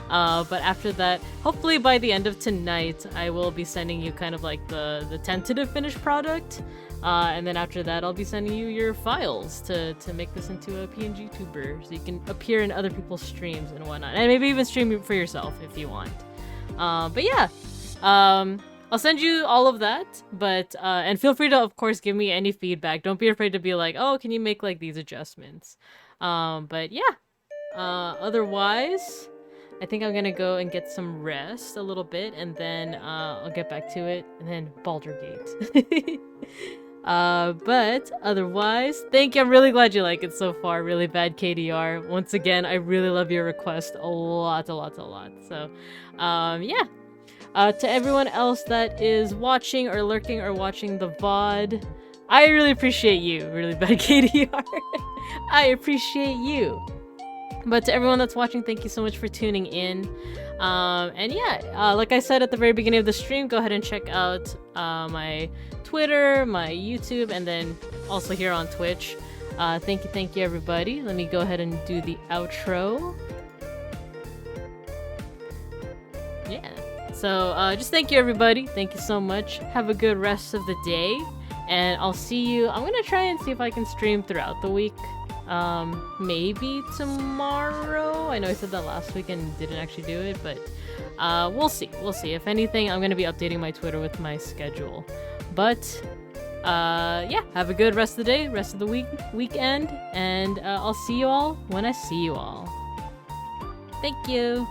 But after that, hopefully by the end of tonight, I will be sending you kind of like the tentative finished product. And then after that, I'll be sending you your files to make this into a PNG tuber, so you can appear in other people's streams and whatnot. And maybe even stream it for yourself if you want. But yeah, I'll send you all of that. But, and feel free to, of course, give me any feedback. Don't be afraid to be like, oh, can you make like these adjustments? But yeah, otherwise, I think I'm gonna go and get some rest a little bit, and then I'll get back to it, and then Baldur's Gate. But otherwise, thank you. I'm really glad you like it so far. Really bad KDR. Once again, I really love your request a lot. So, yeah. To everyone else that is watching or lurking or watching the VOD, I really appreciate you. Really bad KDR. I appreciate you. But to everyone that's watching, thank you so much for tuning in. And yeah, like I said at the very beginning of the stream, go ahead and check out my Twitter, my YouTube, and then also here on Twitch. Thank you, everybody. Let me go ahead and do the outro. Yeah. So, just thank you, everybody. Thank you so much. Have a good rest of the day. And I'll see you. I'm gonna try and see if I can stream throughout the week. Maybe tomorrow. I know I said that last week and didn't actually do it, but we'll see. We'll see. If anything, I'm gonna be updating my Twitter with my schedule. But yeah, have a good rest of the day, rest of the weekend, and I'll see you all when I see you all. Thank you.